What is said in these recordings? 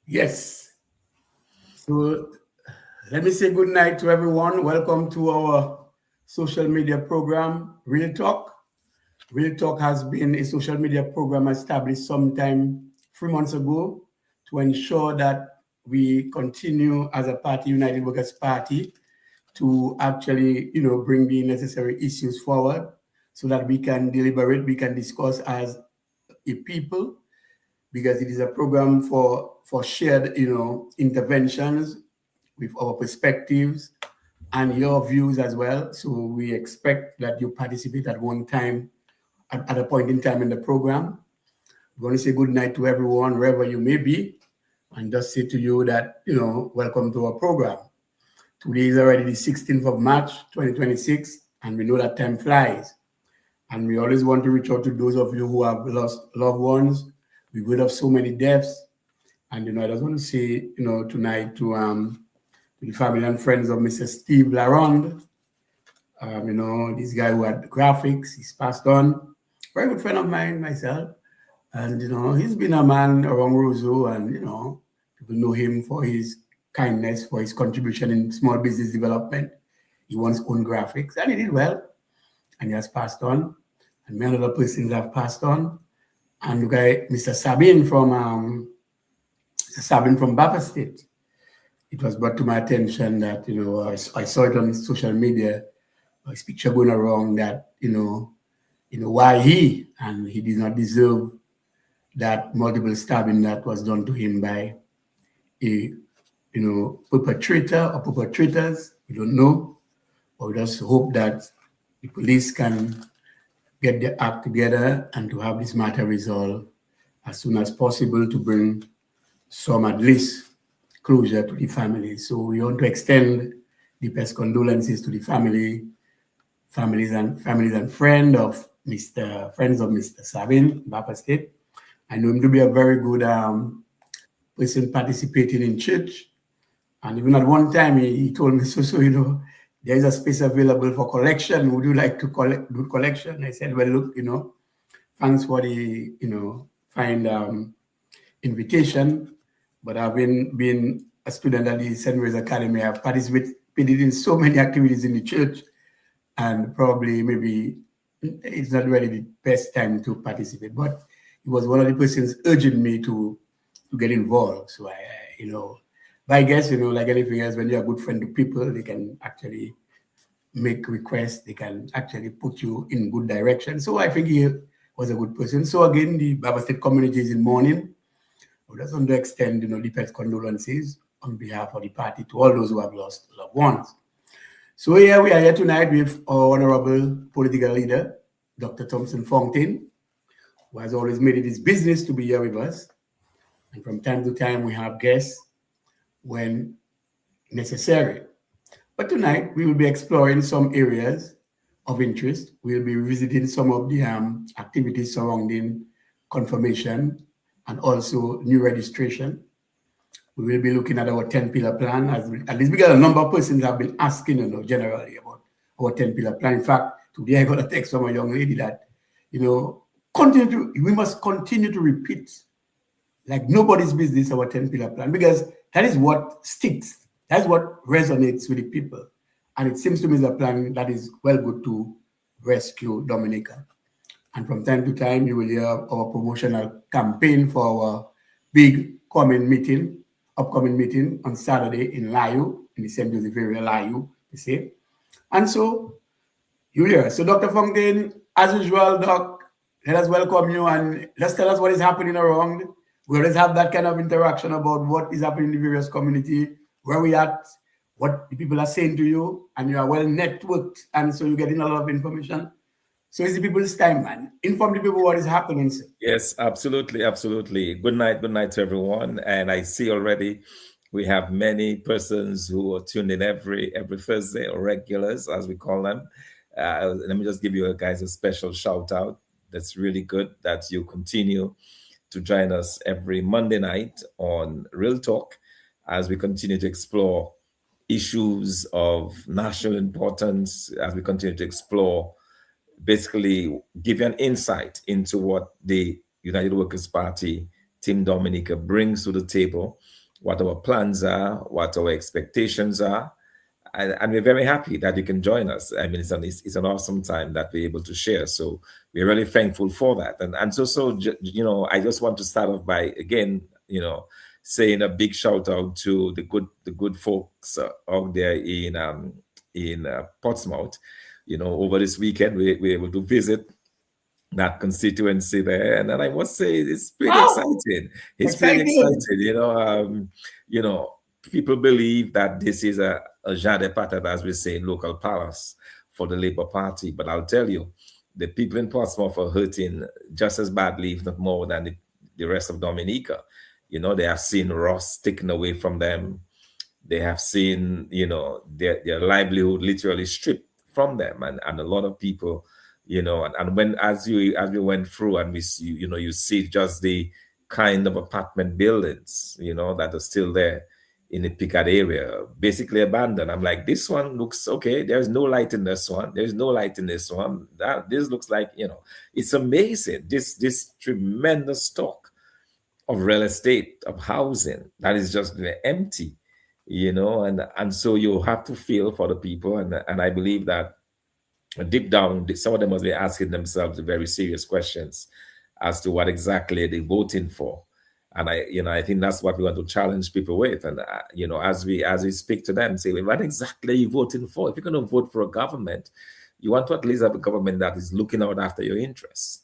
Yes. So let me say good night to everyone. Welcome to our social media program, Real Talk. Real Talk has been a social media program established sometime 3 months ago to ensure that we continue as a party, United Workers Party, to actually, bring the necessary issues forward so that we can deliberate, we can discuss as a people because it is a program for shared, interventions with our perspectives and your views as well. So we expect that you participate at one time, at a point in time in the program. We're going to say good night to everyone, wherever you may be, and just say to you that, welcome to our program. Today is already the 16th of March, 2026, and we know that time flies. And we always want to reach out to those of you who have lost loved ones. We would have so many deaths. And, I just want to say, tonight to the family and friends of Mr. Steve Laronde, this guy who had graphics, he's passed on. Very good friend of mine, myself. And, he's been a man around Roseau and, people know him for his kindness, for his contribution in small business development. He once owned graphics and he did well and he has passed on. And many other persons have passed on. And the guy, Mr. Sabin from Bapa State, it was brought to my attention that, I saw it on social media, his picture going around that, why he did not deserve that multiple stabbing that was done to him by a, perpetrator or perpetrators. We don't know, but we just hope that the police can get their act together and to have this matter resolved as soon as possible to bring some at least closure to the family. So we want to extend deepest condolences to the families and friends of Mr. Sabin, Bapa State. I know him to be a very good person participating in church. And even at one time, he told me, so, there is a space available for collection. Would you like to do collection? I said, well, look, thanks for the, fine invitation. But having been a student at the St. Mary's Academy, I've participated in so many activities in the church, and probably maybe it's not really the best time to participate. But he was one of the persons urging me to get involved. So but I guess, like anything else, when you're a good friend to people, they can actually make requests. They can actually put you in good direction. So I think he was a good person. So again, the Baba State community is in mourning. We just want to extend, deepest condolences on behalf of the party to all those who have lost loved ones. So here we are here tonight with our honorable political leader, Dr. Thomson Fontaine, who has always made it his business to be here with us. And from time to time, we have guests when necessary. But tonight, we will be exploring some areas of interest. We'll be revisiting some of the activities surrounding confirmation and also new registration. We will be looking at our 10-pillar plan. At least we got a number of persons have been asking, generally about our 10-pillar plan. In fact, today I got a text from a young lady that, we must continue to repeat like nobody's business our 10-pillar plan, because that is what sticks. That's what resonates with the people. And it seems to me it's a plan that is well good to rescue Dominica. And from time to time, you will hear our promotional campaign for our big upcoming meeting on Saturday in Layu, in the St. Joseph area, Layu, you see. And so, you'll hear. So, Dr. Fontaine, as usual, Doc, let us welcome you and let's tell us what is happening around. We always have that kind of interaction about what is happening in the various community, where we at, what the people are saying to you, and you are well networked, and so you're getting a lot of information. So it's the people's time, man. Inform the people what is happening, sir. Yes, absolutely, absolutely. Good night to everyone. And I see already we have many persons who are tuned in every Thursday, or regulars as we call them. Let me just give you guys a special shout out. That's really good that you continue to join us every Monday night on Real Talk as we continue to explore issues of national importance, as we continue to explore, basically give you an insight into what the United Workers' Party Team Dominica brings to the table, what our plans are, what our expectations are, and we're very happy that you can join us. I mean, it's an awesome time that we're able to share. So we're really thankful for that. And I just want to start off by again, saying a big shout out to the good folks out there in Portsmouth. Over this weekend we were able to visit that constituency there, and I must say it's pretty Wow, exciting. It's pretty exciting. exciting. You know, people believe that this is a Jean de Patat, as we say, local palace for the Labour Party, but I'll tell you, the people in Portsmouth are hurting just as badly, if not more, than the rest of Dominica. They have seen Ross taken away from them. They have seen, their livelihood literally stripped from them, and a lot of people, and when as we went through and we see, you see just the kind of apartment buildings, that are still there in the Picard area, basically abandoned. I'm like, this one looks okay. There's no light in this one. There's no light in this one. This looks like, it's amazing. This tremendous stock of real estate, of housing that is just empty, and so you have to feel for the people, and I believe that deep down some of them must be asking themselves very serious questions as to what exactly they're voting for. And I think that's what we want to challenge people with. And as we speak to them, say, well, what exactly are you voting for? If you're going to vote for a government, you want to at least have a government that is looking out after your interests,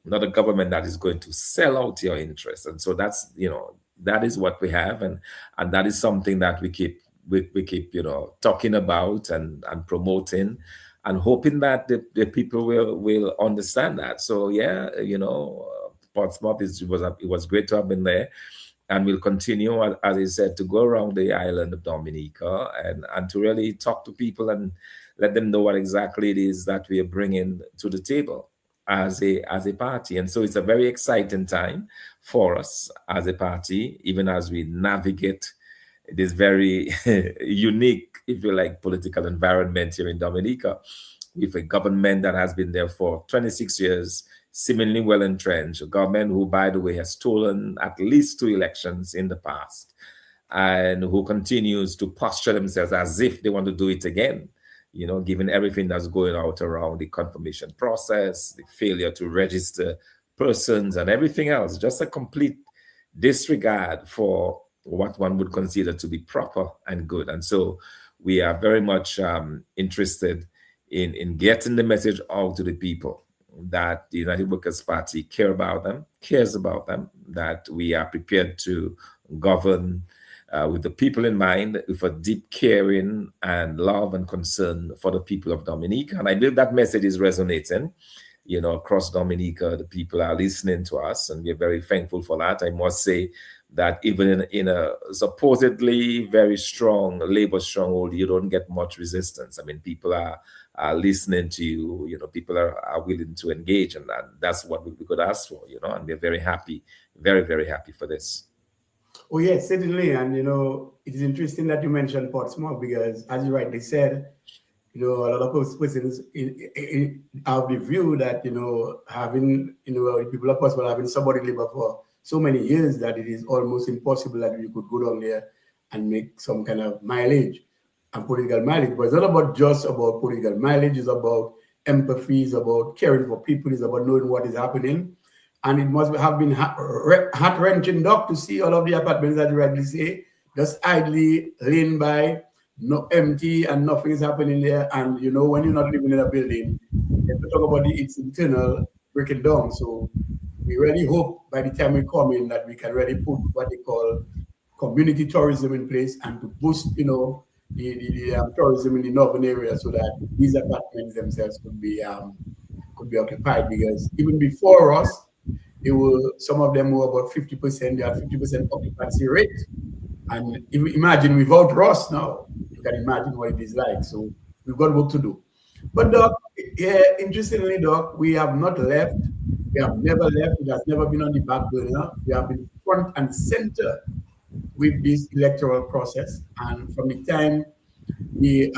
not a government that is going to sell out your interests. And so that is what we have, and that is something that we keep talking about and promoting, and hoping that the people will understand that. So yeah, Portsmouth it was great to have been there, and we'll continue, as I said, to go around the island of Dominica and to really talk to people and let them know what exactly it is that we are bringing to the table as a party. And so it's a very exciting time for us as a party, even as we navigate this very unique, if you like, political environment here in Dominica, with a government that has been there for 26 years, seemingly well entrenched, a government who, by the way, has stolen at least 2 elections in the past, and who continues to posture themselves as if they want to do it again, given everything that's going out around the confirmation process, the failure to register persons, and everything else, just a complete disregard for what one would consider to be proper and good. And so we are very much interested in getting the message out to the people that the United Workers' Party cares about them, that we are prepared to govern with the people in mind, with a deep caring and love and concern for the people of Dominica. And I believe that message is resonating, across Dominica. The people are listening to us, and we're very thankful for that. I must say that even in a supposedly very strong labor stronghold, you don't get much resistance. I mean, people are listening to you, people are willing to engage, and that's what we could ask for, and we're very happy, very, very happy for this. Oh, yes, certainly. And, it is interesting that you mentioned Portsmouth because, as you rightly said, a lot of persons have the view that, having, people of Portsmouth having somebody labor for so many years that it is almost impossible that you could go down there and make some kind of mileage and political mileage. But it's not just about political mileage. It's about empathy. It's about caring for people. It's about knowing what is happening. And it must have been heart-wrenching, Doc, to see all of the apartments that you rightly say, just idly laying by, no empty, and nothing is happening there. And, when you're not living in a building, you have to talk about its internal breaking down. So we really hope by the time we come in that we can really put what they call community tourism in place and to boost, the tourism in the northern area so that these apartments themselves could be occupied. Because even before us, some of them were about 50%. They had 50% occupancy rate. And imagine without Ross now, you can imagine what it is like. So we've got work to do. But Doc, interestingly, Doc, we have not left. We have never left. It has never been on the back burner. We have been front and center with this electoral process. And from the time the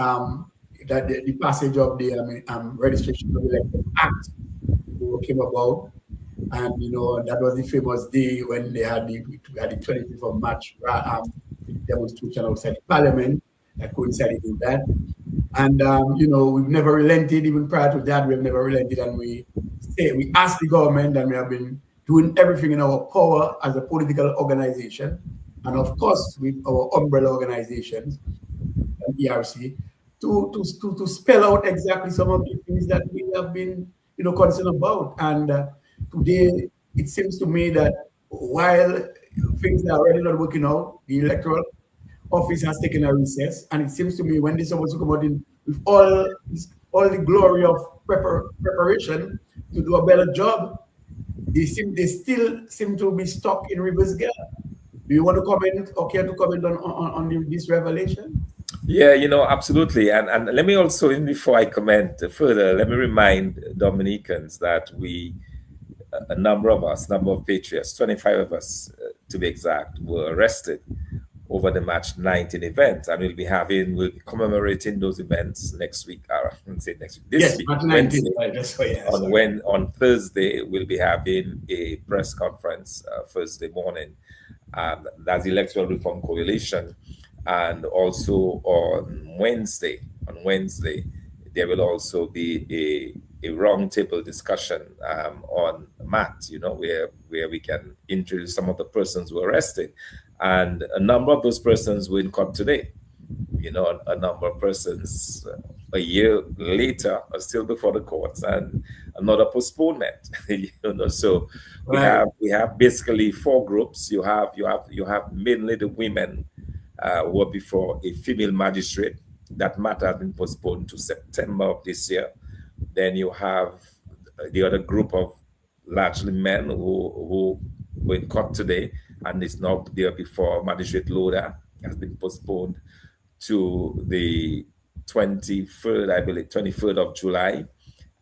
passage of the Registration of Electors Act came about, And that was the famous day when we had the 25th of March demonstration outside the Parliament that coincided with that. And we've never relented. Even prior to that, we've never relented, and we asked the government, and we have been doing everything in our power as a political organization, and of course with our umbrella organizations and ERC to spell out exactly some of the things that we have been concerned about. And today it seems to me that while things are already not working out, the electoral office has taken a recess, and it seems to me when they're supposed to come out in with all the glory of preparation to do a better job, they still seem to be stuck in reverse gear. Do you want to comment or care to comment on this revelation? Yeah, absolutely. And let me also, even before I comment further, let me remind Dominicans that a number of us, number of patriots, 25 of us to be exact, were arrested over the March 19 event, and we'll be commemorating those events next week. I won't say next week. This week, March 19. On Thursday, we'll be having a press conference Thursday morning. That's the Electoral Reform Coalition, and also on Wednesday, there will also be a roundtable discussion on MAT, where we can introduce some of the persons who were arrested. And a number of those persons were in court today. A number of persons a year later are still before the courts, and another postponement. So we have basically four groups. You have mainly the women who are before a female magistrate. That matter has been postponed to September of this year. Then you have the other group of largely men who were in court today, and it's now there before Magistrate Loda, has been postponed to the 23rd, I believe, 23rd of July.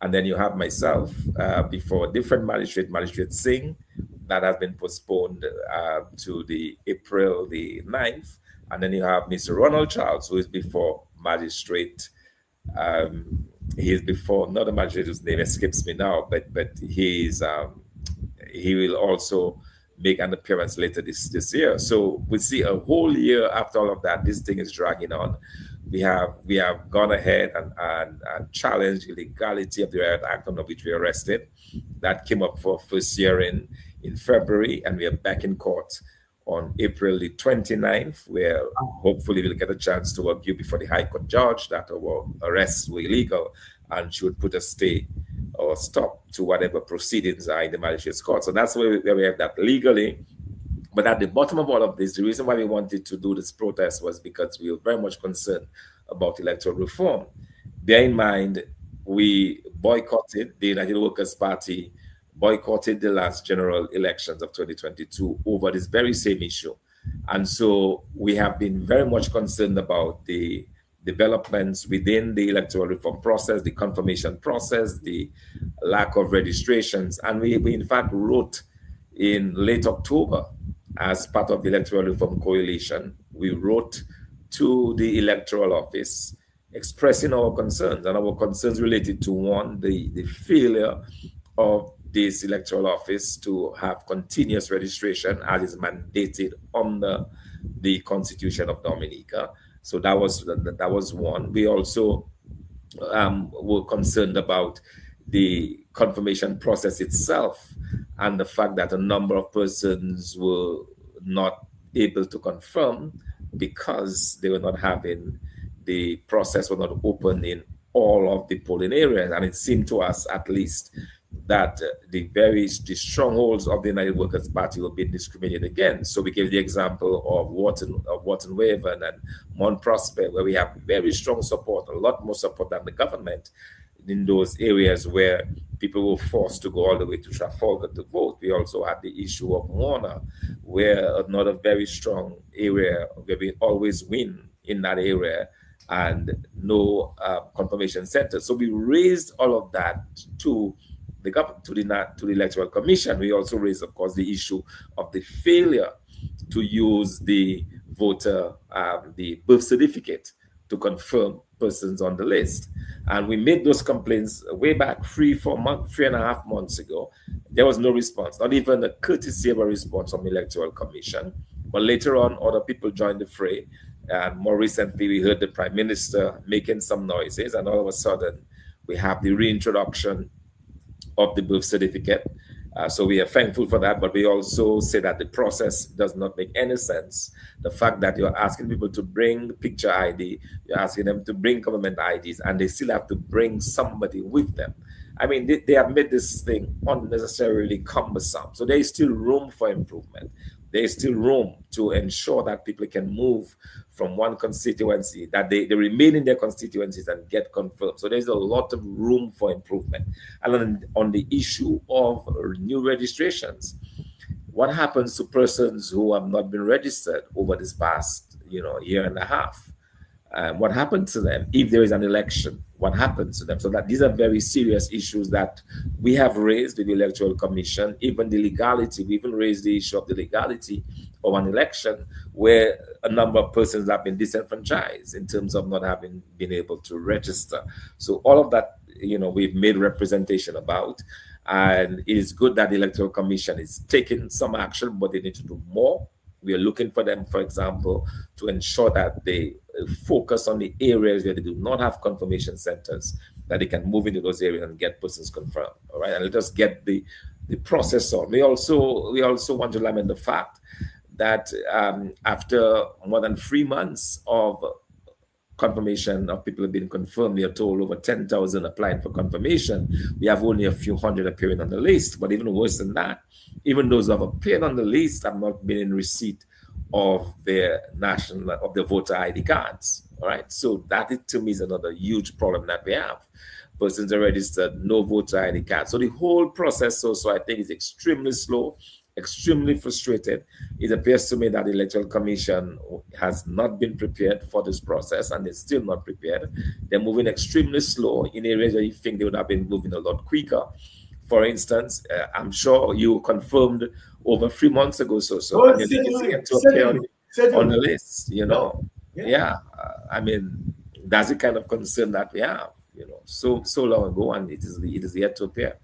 And then you have myself before a different magistrate, Magistrate Singh, that has been postponed to the April the 9th. And then you have Mr. Ronald Charles, who is before Magistrate. He is before, not a magistrate whose name escapes me now, but he will also make an appearance later this year. So we see a whole year after all of that, this thing is dragging on. We have gone ahead and challenged the legality of the Riot Act under which we arrested. That came up for first hearing in February, and we are back in court on April the 29th, where hopefully we'll get a chance to argue before the High Court judge that our arrests were illegal and should put a stay or stop to whatever proceedings are in the magistrate's court. So that's where we have that legally. But at the bottom of all of this, the reason why we wanted to do this protest was because we were very much concerned about electoral reform. Bear in mind, we boycotted, the United Workers' Party boycotted the last general elections of 2022 over this very same issue. And so we have been very much concerned about the developments within the electoral reform process, the confirmation process, the lack of registrations. And we in fact wrote in late October, as part of the Electoral Reform Coalition, we wrote to the electoral office expressing our concerns, and our concerns related to one, the failure of this electoral office to have continuous registration as is mandated under the Constitution of Dominica. So that was one. We also were concerned about the confirmation process itself and the fact that a number of persons were not able to confirm because they were not having, the process was not open in all of the polling areas. And it seemed to us, at least, that the strongholds of the United Workers' Party were being discriminated against. So we gave the example of Wharton Waven and Mount Prosper, where we have very strong support, a lot more support than the government in those areas where people were forced to go all the way to Trafalgar to vote. We also had the issue of Warner, where another very strong area where we always win in that area, and no confirmation center. So we raised all of that to the Electoral Commission. We also raised, of course, the issue of the failure to use the voter, the birth certificate to confirm persons on the list. And we made those complaints way back 3.5 months ago. There was no response, not even a courtesy of a response from the Electoral Commission. But later on, other people joined the fray. And more recently, we heard the Prime Minister making some noises, and all of a sudden, we have the reintroduction of the birth certificate. So we are thankful for that, but we also say that the process does not make any sense. The fact that you're asking people to bring picture ID, you're asking them to bring government IDs, and they still have to bring somebody with them. I mean, they have made this thing unnecessarily cumbersome. So there is still room for improvement. There is still room to ensure that people can move from one constituency, that they remain in their constituencies and get confirmed. So there's a lot of room for improvement. And on the issue of new registrations, what happens to persons who have not been registered over this past, year and a half? What happens to them if there is an election? What happens to them? So that these are very serious issues that we have raised with the Electoral Commission. Even the legality, we even raised the issue of the legality of an election where a number of persons have been disenfranchised in terms of not having been able to register. So all of that, we've made representation about. And it is good that the Electoral Commission is taking some action, but they need to do more. We are looking for them, for example, to ensure that they focus on the areas where they do not have confirmation centers, that they can move into those areas and get persons confirmed. All right, and let us get the process on. We also want to lament the fact that after more than 3 months of confirmation of people have been confirmed, we are told over 10,000 applying for confirmation. We have only a few hundred appearing on the list, but even worse than that, even those who have appeared on the list have not been in receipt of their voter ID cards. All right, so that to me is another huge problem that we have. Persons are registered, no voter ID card. So the whole process also, I think, is extremely slow, extremely frustrated. It appears to me that the Electoral Commission has not been prepared for this process, and they're still not prepared. They're moving extremely slow in areas where you think they would have been moving a lot quicker. For instance, I'm sure you confirmed over 3 months ago, so and you're yet to appear on the list, Yeah. I mean, that's the kind of concern that we have, so long ago, and it is yet to appear.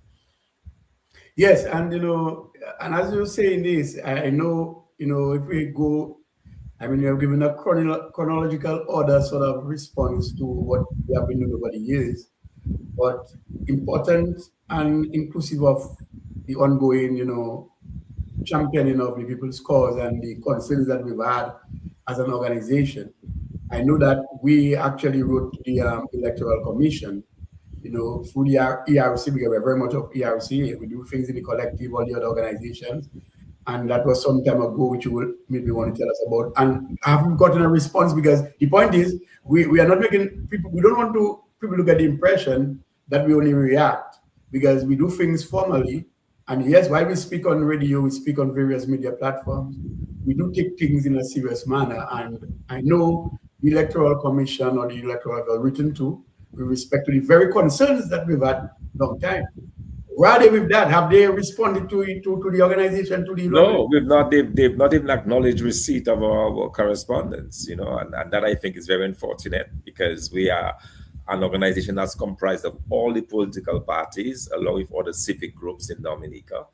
Yes, and and as you're saying this, I know, if we go, I mean, we have given a chronological order sort of response to what we have been doing over the years, but important and inclusive of the ongoing, championing of the people's cause and the concerns that we've had as an organization. I know that we actually wrote to the Electoral Commission, through the ERC, because we're very much of ERC. We do things in the collective, all the other organizations. And that was some time ago, which you will maybe want to tell us about. And I haven't gotten a response, because the point is, we are not making people, we don't want people to get the impression that we only react, because we do things formally. And yes, while we speak on radio, we speak on various media platforms, we do take things in a serious manner. And I know the Electoral Commission or the Electoral have written to, with respect to the very concerns that we've had long time. Rather with that, have they responded to the organization? No, we've not. They've not even acknowledged receipt of our correspondence, and that I think is very unfortunate, because we are an organization that's comprised of all the political parties, along with other civic groups in Dominica,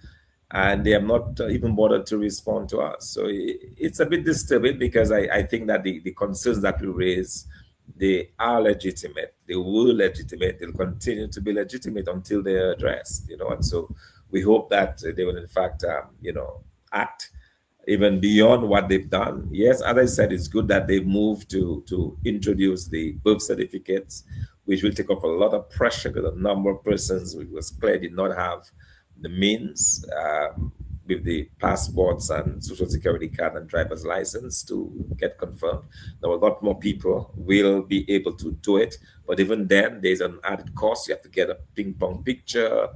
and they have not even bothered to respond to us. So it's a bit disturbing, because I think that the concerns that we raise, they are legitimate. They were legitimate. They'll continue to be legitimate until they're addressed, and so we hope that they will, in fact, act even beyond what they've done. Yes, as I said, it's good that they've moved to introduce the birth certificates, which will take off a lot of pressure, because a number of persons, it was clear, did not have the means with the passports and social security card and driver's license to get confirmed. Now, a lot more people will be able to do it, but even then, there's an added cost. You have to get a ping pong picture.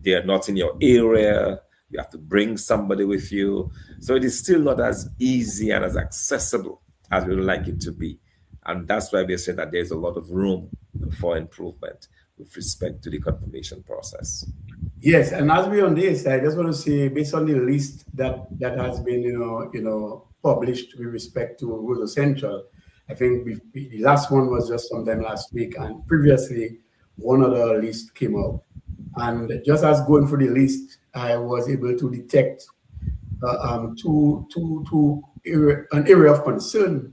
They are not in your area. You have to bring somebody with you. So it is still not as easy and as accessible as we would like it to be. And that's why we're saying that there's a lot of room for improvement with respect to the confirmation process. Yes, and as we're on this, I just want to say, based on the list that has been, published with respect to Rosa Central, I think the last one was just sometime last week, and previously one other list came out. And just as going through the list, I was able to detect an area of concern.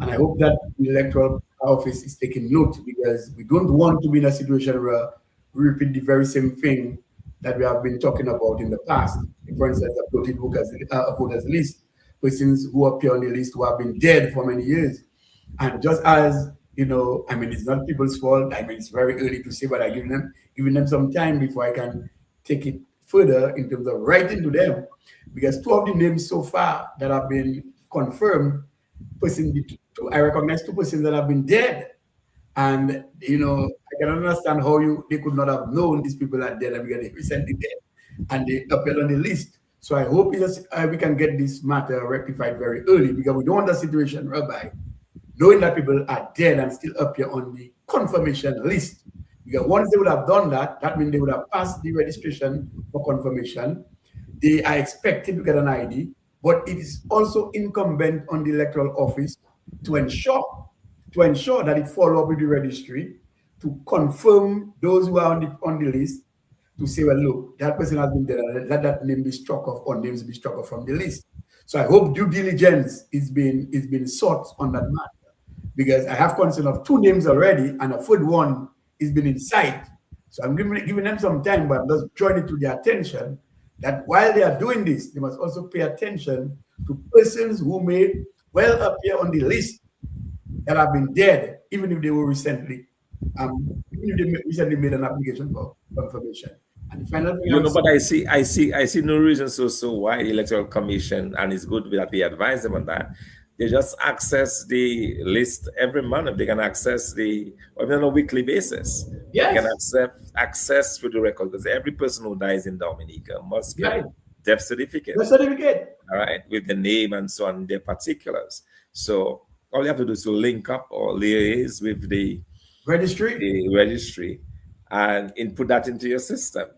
And I hope that the electoral office is taking note, because we don't want to be in a situation where we repeat the very same thing that we have been talking about in the past. For instance, a bloated voters list, persons who appear on the list who have been dead for many years. And just as, I mean, it's not people's fault. I mean, it's very early to say, but I giving them some time before I can take it further in terms of writing to them, because two of the names so far that have been confirmed, I recognize two persons that have been dead, and I can understand how they could not have known these people are dead, and because they recently dead, and they appeared on the list. So I hope we can get this matter rectified very early, because we don't want a situation whereby knowing that people are dead and still appear on the confirmation list. Because once they would have done that, that means they would have passed the registration for confirmation. They are expected to get an ID, but it is also incumbent on the electoral office to ensure that it follow up with the registry, to confirm those who are on the list, to say, well, look, that person has been there, let that name be struck off, or names be struck off from the list. So I hope due diligence is being sought on that matter, because I have concern of two names already, and a third one is been in sight. So I'm giving them some time, but I'm just drawing it to their attention that while they are doing this, they must also pay attention to persons who may well appear on the list that have been dead, even if they were recently, made an application for confirmation. And the final thing, but I see no reason so why the Electoral Commission, and it's good that we advise them on that. They just access the list every month. They can access or on a weekly basis. yes, They can access through the record, because every person who dies in Dominica must get a death certificate. The certificate. All right, with the name and so on, their particulars. So all you have to do is to link up or liaise with the registry, and input that into your system.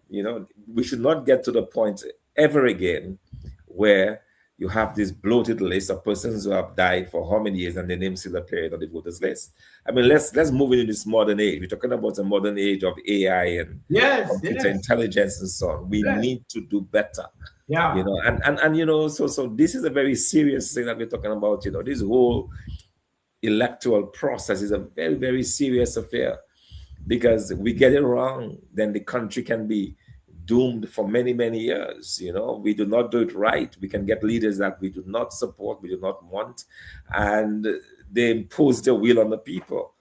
We should not get to the point ever again where you have this bloated list of persons who have died for how many years and their names still appeared on the voters list. I mean, let's move into this modern age. We're talking about a modern age of AI and computer intelligence and so on. We need to do better. Yeah. So this is a very serious thing that we're talking about. This whole electoral process is a very, very serious affair, because we get it wrong, then the country can be doomed for many, many years. We do not do it right. We can get leaders that we do not support, we do not want, and they impose their will on the people.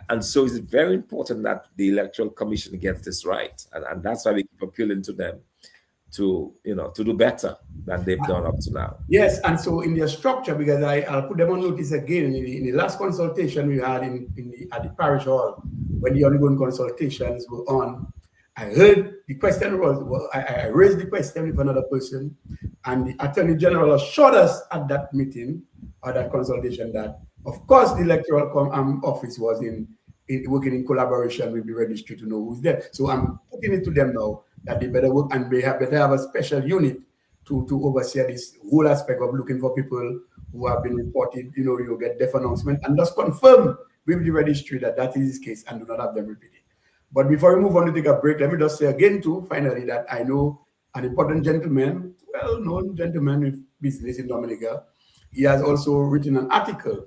And so it's very important that the Electoral Commission gets this right. And that's why we keep appealing to them to do better than they've done up to now. Yes, and so in their structure, because I'll put them on notice again, in the last consultation we had at the parish hall, when the ongoing consultations were on, I heard the question I raised the question with another person, and the Attorney General assured us at that meeting or that consultation that, of course, the electoral office was working in collaboration with the registry to know who's there. So I'm putting it to them now that they better work, and they better have a special unit to oversee this whole aspect of looking for people who have been reported. You get death announcement, and just confirm with the registry that is the case, and do not have them repeated. But before we move on to take a break, let me just say again too, finally, that I know an important gentleman, well-known gentleman with business in Dominica. He has also written an article,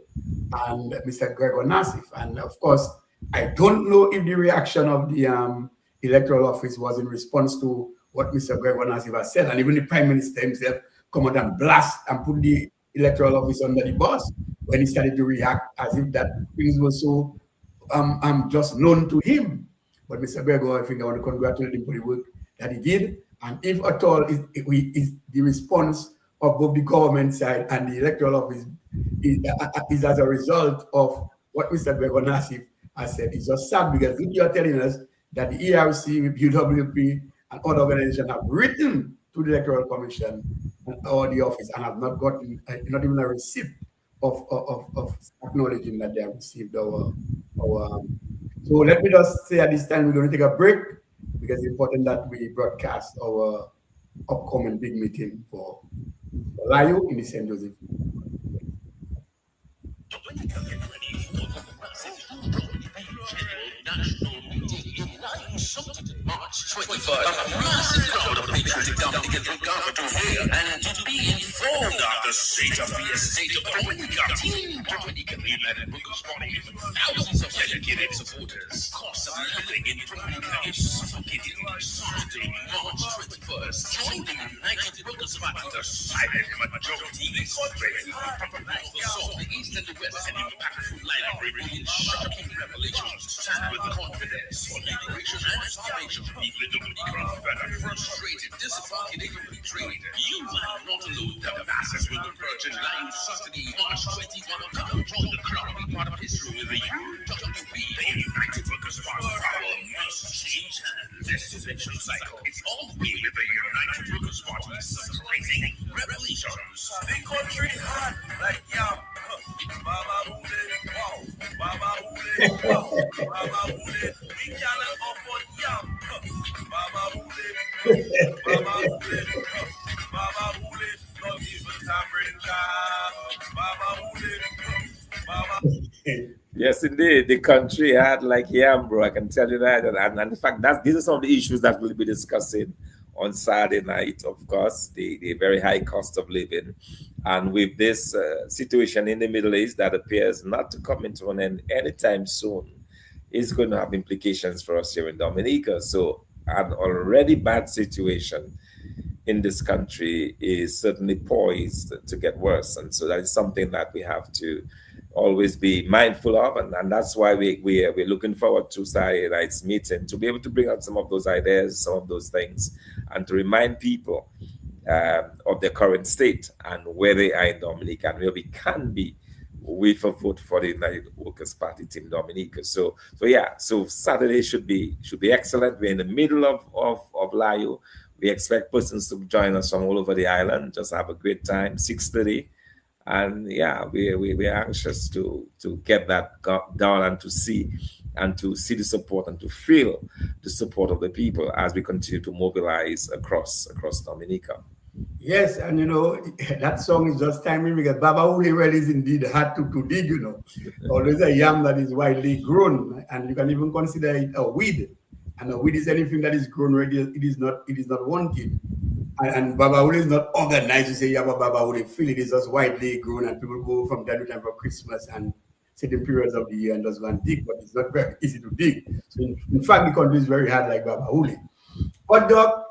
and Mr. Gregor Nassif. And of course, I don't know if the reaction of the electoral office was in response to what Mr. Gregor Nassif has said. And even the Prime Minister himself come out and blast and put the electoral office under the bus when he started to react as if that things were so just known to him. But Mr. Gregor, I think I want to congratulate him for the work that he did. And if at all is the response of both the government side and the electoral office is as a result of what Mr. Gregor Nassif has said, it's just sad, because if you're telling us that the ERC, UWP, and other organizations have written to the Electoral Commission or the office and have not gotten, not even a receipt of acknowledging that they have received our. So let me just say at this time, we're going to take a break, because it's important that we broadcast our upcoming big meeting for Layo in the St. Joseph. National Meeting in Lyon Saturday, March 21st. A massive crowd of patriotic Dominicans will gather to hear and to be informed of the state of the estate of Dominica. Team Dominica, the United Workers' Party, with thousands of dedicated supporters. Cost of living in Dominica is suffocating. Saturday, March 21st. Join the United Workers' Party, the silent majority incorporating the South, the East, and the West, and impactful lineup revealing shocking revelations. Stand with confidence for liberation and salvation. People in Dominica that are frustrated, disappointed, even betrayed. You are not alone. The masses will converge in Lyon Saturday, March 21. Come join the crowd, be part of history with the UWP, the United Workers' Party. Power must change hands. This election cycle, it's all we with the United Workers' Party. Surprising revelations. The country hot like yam. Baba Hule, wow. Baba Hule, wow. Baba Hule, we cannot afford yam. Baba Hule, Baba Hule, Baba Hule, not even tamarind jam. Baba Hule, Baba. Yes, indeed. The country had like yam, bro. I can tell you that. And in fact, these are some of the issues that we'll be discussing on Saturday night, of course, the very high cost of living. And with this situation in the Middle East that appears not to come into an end anytime soon, is going to have implications for us here in Dominica. So an already bad situation in this country is certainly poised to get worse. And so that is something that we have to always be mindful of. And that's why we're looking forward to Saturday night's meeting to be able to bring out some of those ideas, some of those things, and to remind people of their current state and where they are in Dominica and where we can be with a vote for the United Workers' Party Team Dominica. So Saturday should be excellent. We're in the middle of Layo. We expect persons to join us from all over the island. Just have a great time. 6:30, and we're anxious to get that down and to see the support and to feel the support of the people as we continue to mobilize across Dominica. Yes, and that song is just timing because Baba Uli well is indeed hard to dig, Always a yam that is widely grown, and you can even consider it a weed. And a weed is anything that is grown ready, it is not wanted. And Baba Uli is not organized to say Baba Uli feel it is just widely grown and people go from time to time for Christmas and certain periods of the year and just go and dig, but it's not very easy to dig. So in fact, the country is very hard like Baba Uli. But Doc,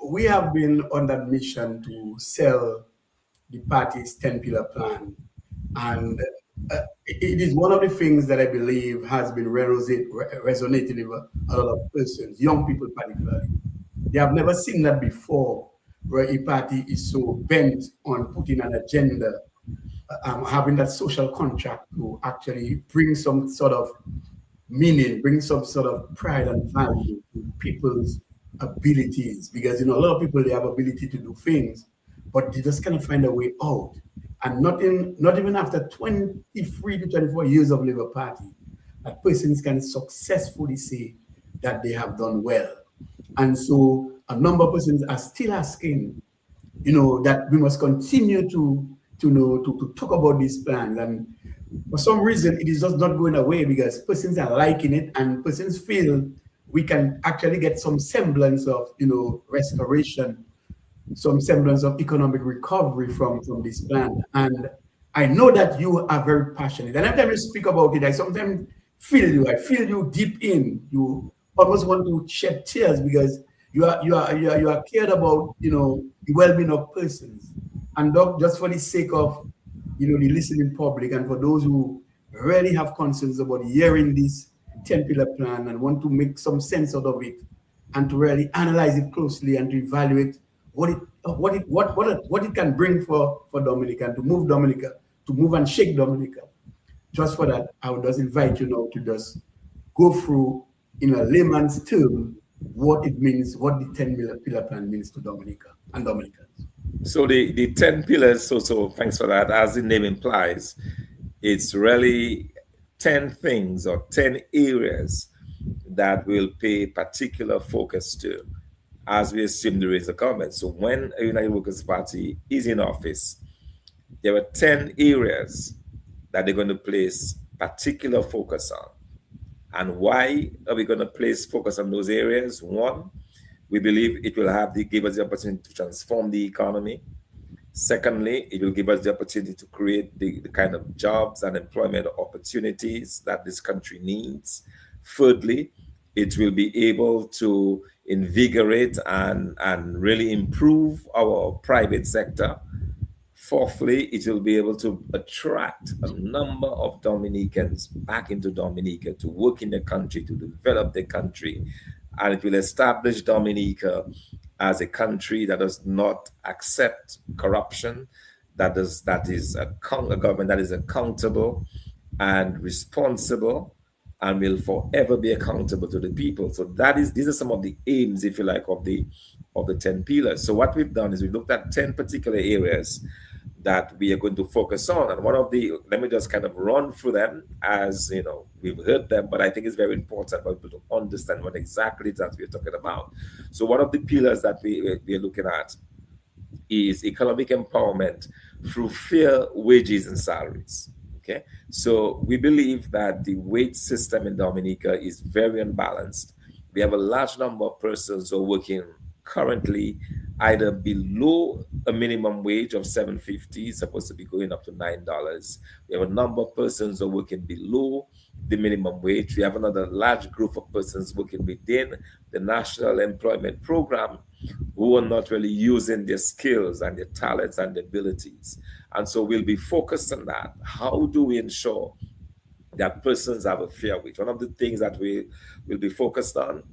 we have been on that mission to sell the party's 10-pillar plan. And it is one of the things that I believe has been resonating with a lot of persons, young people particularly. They have never seen that before, where a party is so bent on putting an agenda, having that social contract to actually bring some sort of meaning, bring some sort of pride and value to people's abilities. Because a lot of people, they have ability to do things, but they just cannot find a way out. And not even after 23 to 24 years of Labour Party, that persons can successfully say that they have done well. And so a number of persons are still asking, that we must continue to talk about these plans. And for some reason, it is just not going away because persons are liking it and persons feel we can actually get some semblance of, restoration, some semblance of economic recovery from this plan. And I know that you are very passionate. And every time you speak about it, I sometimes I feel you deep in. You almost want to shed tears because you are cared about, the well-being of persons. And Doc, just for the sake of, the listening public and for those who really have concerns about hearing this 10-pillar plan and want to make some sense out of it and to really analyze it closely and to evaluate what it can bring for Dominica and to move and shake Dominica. Just for that, I would just invite you now to just go through in a layman's term what it means, what the 10-pillar plan means to Dominica and Dominicans. So the 10 pillars, so thanks for that. As the name implies, it's really 10 things or 10 areas that will pay particular focus to as we assume there is a government. So when a United Workers' Party is in office, there are 10 areas that they're going to place particular focus on. And why are we going to place focus on those areas? One, we believe it will give us the opportunity to transform the economy. Secondly, it will give us the opportunity to create the kind of jobs and employment opportunities that this country needs. Thirdly, it will be able to invigorate and really improve our private sector. Fourthly, it will be able to attract a number of Dominicans back into Dominica to work in the country, to develop the country. And it will establish Dominica as a country that does not accept corruption, that is a government that is accountable and responsible and will forever be accountable to the people. So these are some of the aims, if you like, of the 10 pillars. So what we've done is we've looked at 10 particular areas that we are going to focus on. And let me just kind of run through them, as you know, we've heard them, but I think it's very important for people to understand what exactly that we're talking about. So one of the pillars that we're looking at is economic empowerment through fair wages and salaries. Okay, so we believe that the wage system in Dominica is very unbalanced. We have a large number of persons who are working currently either below a minimum wage of $7.50, supposed to be going up to $9. We have a number of persons who are working below the minimum wage. We have another large group of persons working within the National Employment Program who are not really using their skills and their talents and their abilities. And so we'll be focused on that. How do we ensure that persons have a fair wage? One of the things that we will be focused on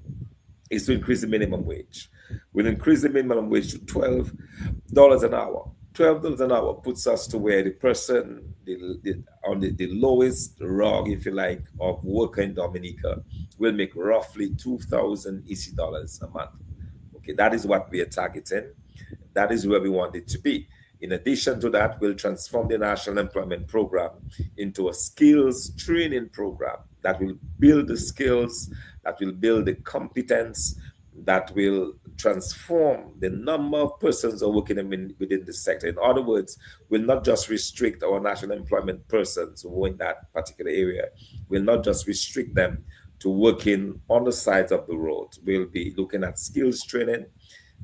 is to increase the minimum wage. We'll increase the minimum wage to $12 an hour. $12 an hour puts us to where the person on the lowest rung, if you like, of worker in Dominica will make roughly 2,000 EC dollars a month. Okay, that is what we are targeting. That is where we want it to be. In addition to that, we'll transform the National Employment Program into a skills training program that will build the skills, that will build the competence, that will transform the number of persons who are working within the sector. In other words, we'll not just restrict our national employment persons who are in that particular area. We'll not just restrict them to working on the sides of the road. We'll be looking at skills training.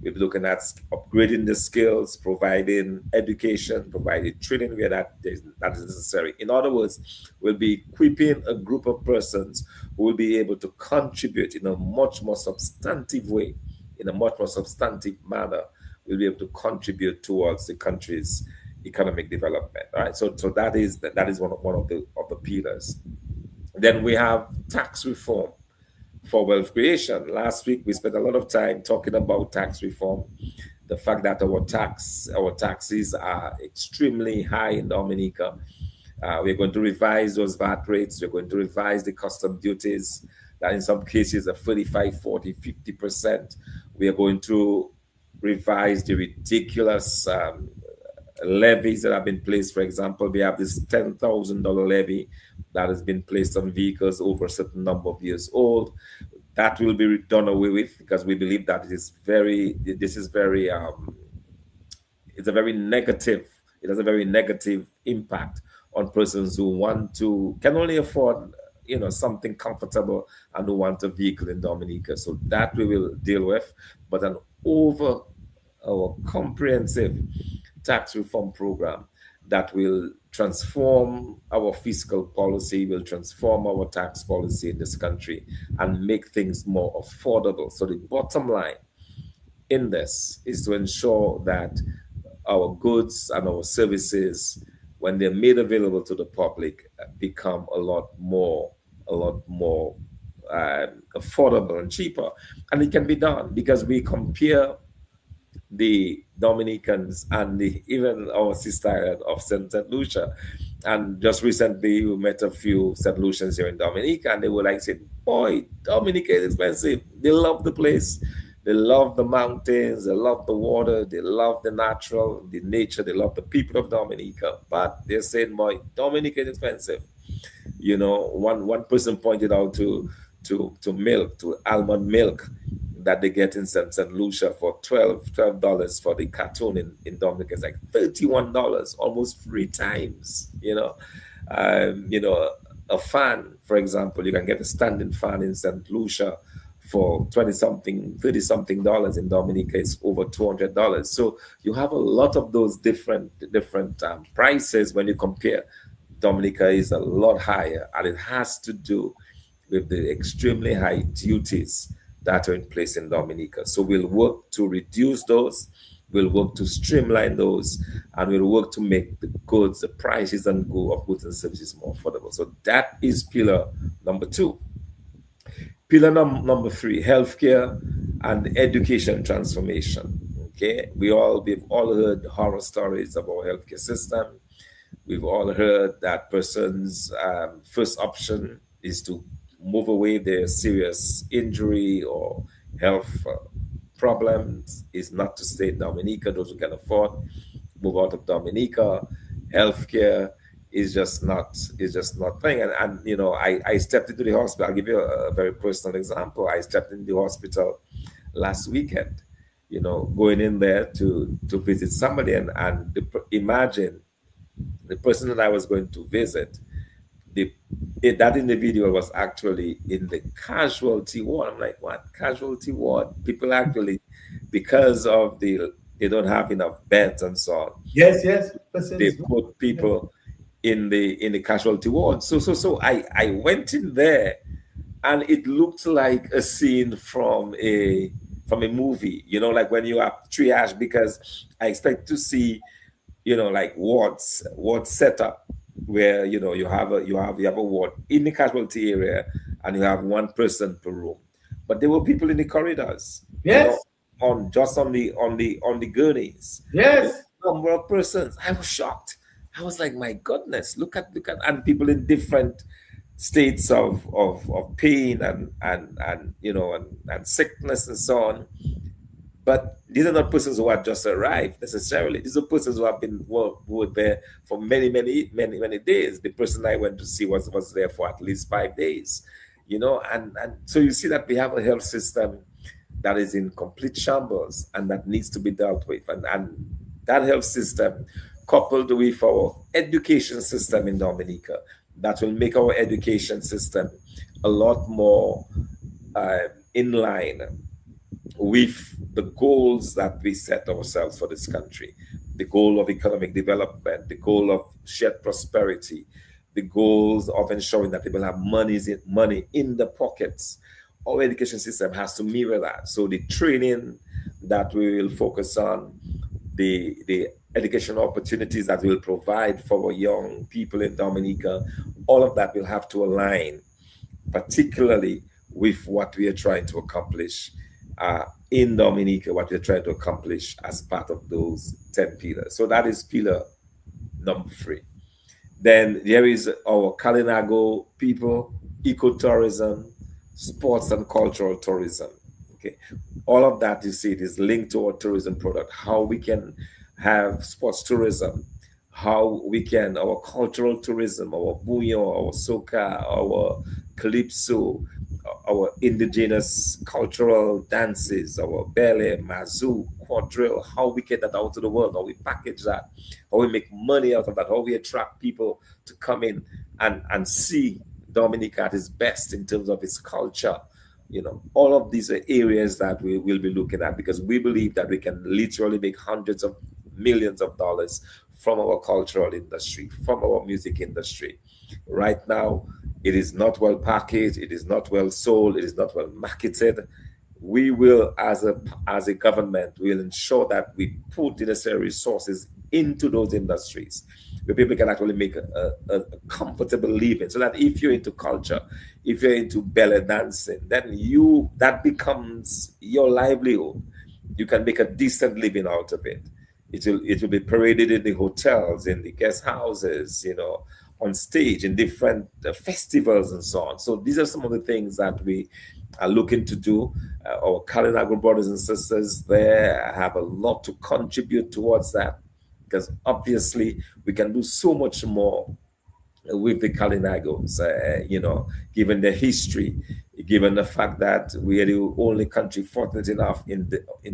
We'll be looking at upgrading the skills, providing education, providing training where that is necessary. In other words, we'll be equipping a group of persons who will be able to contribute in a much more substantive way, in a much more substantive manner. We'll be able to contribute towards the country's economic development. All right. So that is one of the pillars. Then we have tax reform for wealth creation. Last week, we spent a lot of time talking about tax reform, the fact that our taxes are extremely high in Dominica. We're going to revise those VAT rates. We're going to revise the custom duties that in some cases are 35, 40, 50%. We are going to revise the ridiculous levies that have been placed. For example, we have this $10,000 levy that has been placed on vehicles over a certain number of years old. That will be done away with because we believe that it's a very negative impact on persons who can only afford something comfortable and who want a vehicle in Dominica. So that we will deal with, but our comprehensive tax reform program that will transform our fiscal policy, will transform our tax policy in this country and make things more affordable. So the bottom line in this is to ensure that our goods and our services, when they're made available to the public, become a lot more affordable and cheaper. And it can be done because we compare the Dominicans and even our sister island of St. Lucia. And just recently, we met a few St. Lucians here in Dominica, and they were like saying, boy, Dominica is expensive. They love the place. They love the mountains. They love the water. They love the nature. They love the people of Dominica. But they're saying, boy, Dominica is expensive. One person pointed out to almond milk that they get in St. Lucia for $12 for the carton in Dominica. It's like $31, almost 3 times, a fan, for example, you can get a standing fan in St. Lucia for 20 something, 30 something dollars. In Dominica, it's over $200. So you have a lot of those different prices when you compare. Dominica is a lot higher, and it has to do with the extremely high duties that are in place in Dominica. So we'll work to reduce those, we'll work to streamline those, and we'll work to make the goods, the prices and go of goods and services more affordable. So that is pillar number two. Pillar number three, healthcare and education transformation. Okay, we've all heard horror stories of our healthcare system. We've all heard that person's first option is to move away their serious injury or health problems is not to stay in Dominica. Those who can afford move out of Dominica. Healthcare is just not thing. And you know, I stepped into the hospital. I'll give you a very personal example. I stepped into the hospital last weekend. You know, going in there to visit somebody, imagine the person that I was going to visit, that individual was actually in the casualty ward. I'm like, what casualty ward? People actually, because of they don't have enough beds and so on. Yes. They put people in the casualty ward. So I went in there, and it looked like a scene from a movie. You know, like when you have triage, because I expect to see, you know, like wards set up where, you know, you have a ward in the casualty area, and you have one person per room. But there were people in the corridors. Yes. You know, on the gurneys. Yes. Number of persons. I was shocked. I was like, my goodness, look at and people in different states of pain and you know and sickness and so on. But these are not persons who have just arrived necessarily. These are persons who have been who were there for many days. The person I went to see was there for at least 5 days, you know, and so you see that we have a health system that is in complete shambles and that needs to be dealt with. And that health system, coupled with our education system in Dominica, that will make our education system a lot more in line with the goals that we set ourselves for this country, the goal of economic development, the goal of shared prosperity, the goals of ensuring that people have money in the pockets. Our education system has to mirror that. So the training that we will focus on, the educational opportunities that we'll provide for our young people in Dominica, all of that will have to align, particularly with what we are trying to accomplish in Dominica, what we're trying to accomplish as part of those 10 pillars. So that is pillar number 3. Then there is our Kalinago people, ecotourism, sports and cultural tourism. Okay, all of that, you see, it is linked to our tourism product. How we can have sports tourism, how we can our cultural tourism, our bouillon, our soca, our calypso, our indigenous cultural dances, our ballet, mazou, quadrille, how we get that out to the world, how we package that, how we make money out of that, how we attract people to come in and see Dominica at its best in terms of its culture. You know, all of these are areas that we will be looking at, because we believe that we can literally make hundreds of millions of dollars from our cultural industry, from our music industry. Right now, it is not well packaged, it is not well sold, it is not well marketed. We will, as a government, will ensure that we put the necessary resources into those industries where people can actually make a comfortable living. So that if you're into culture, if you're into belly dancing, then that becomes your livelihood. You can make a decent living out of it. It will be paraded in the hotels, in the guest houses, you know, on stage, in different festivals and so on. So these are some of the things that we are looking to do. Our Kalinago brothers and sisters there have a lot to contribute towards that, because obviously we can do so much more with the Kalinagos, you know, given their history, given the fact that we are the only country fortunate enough in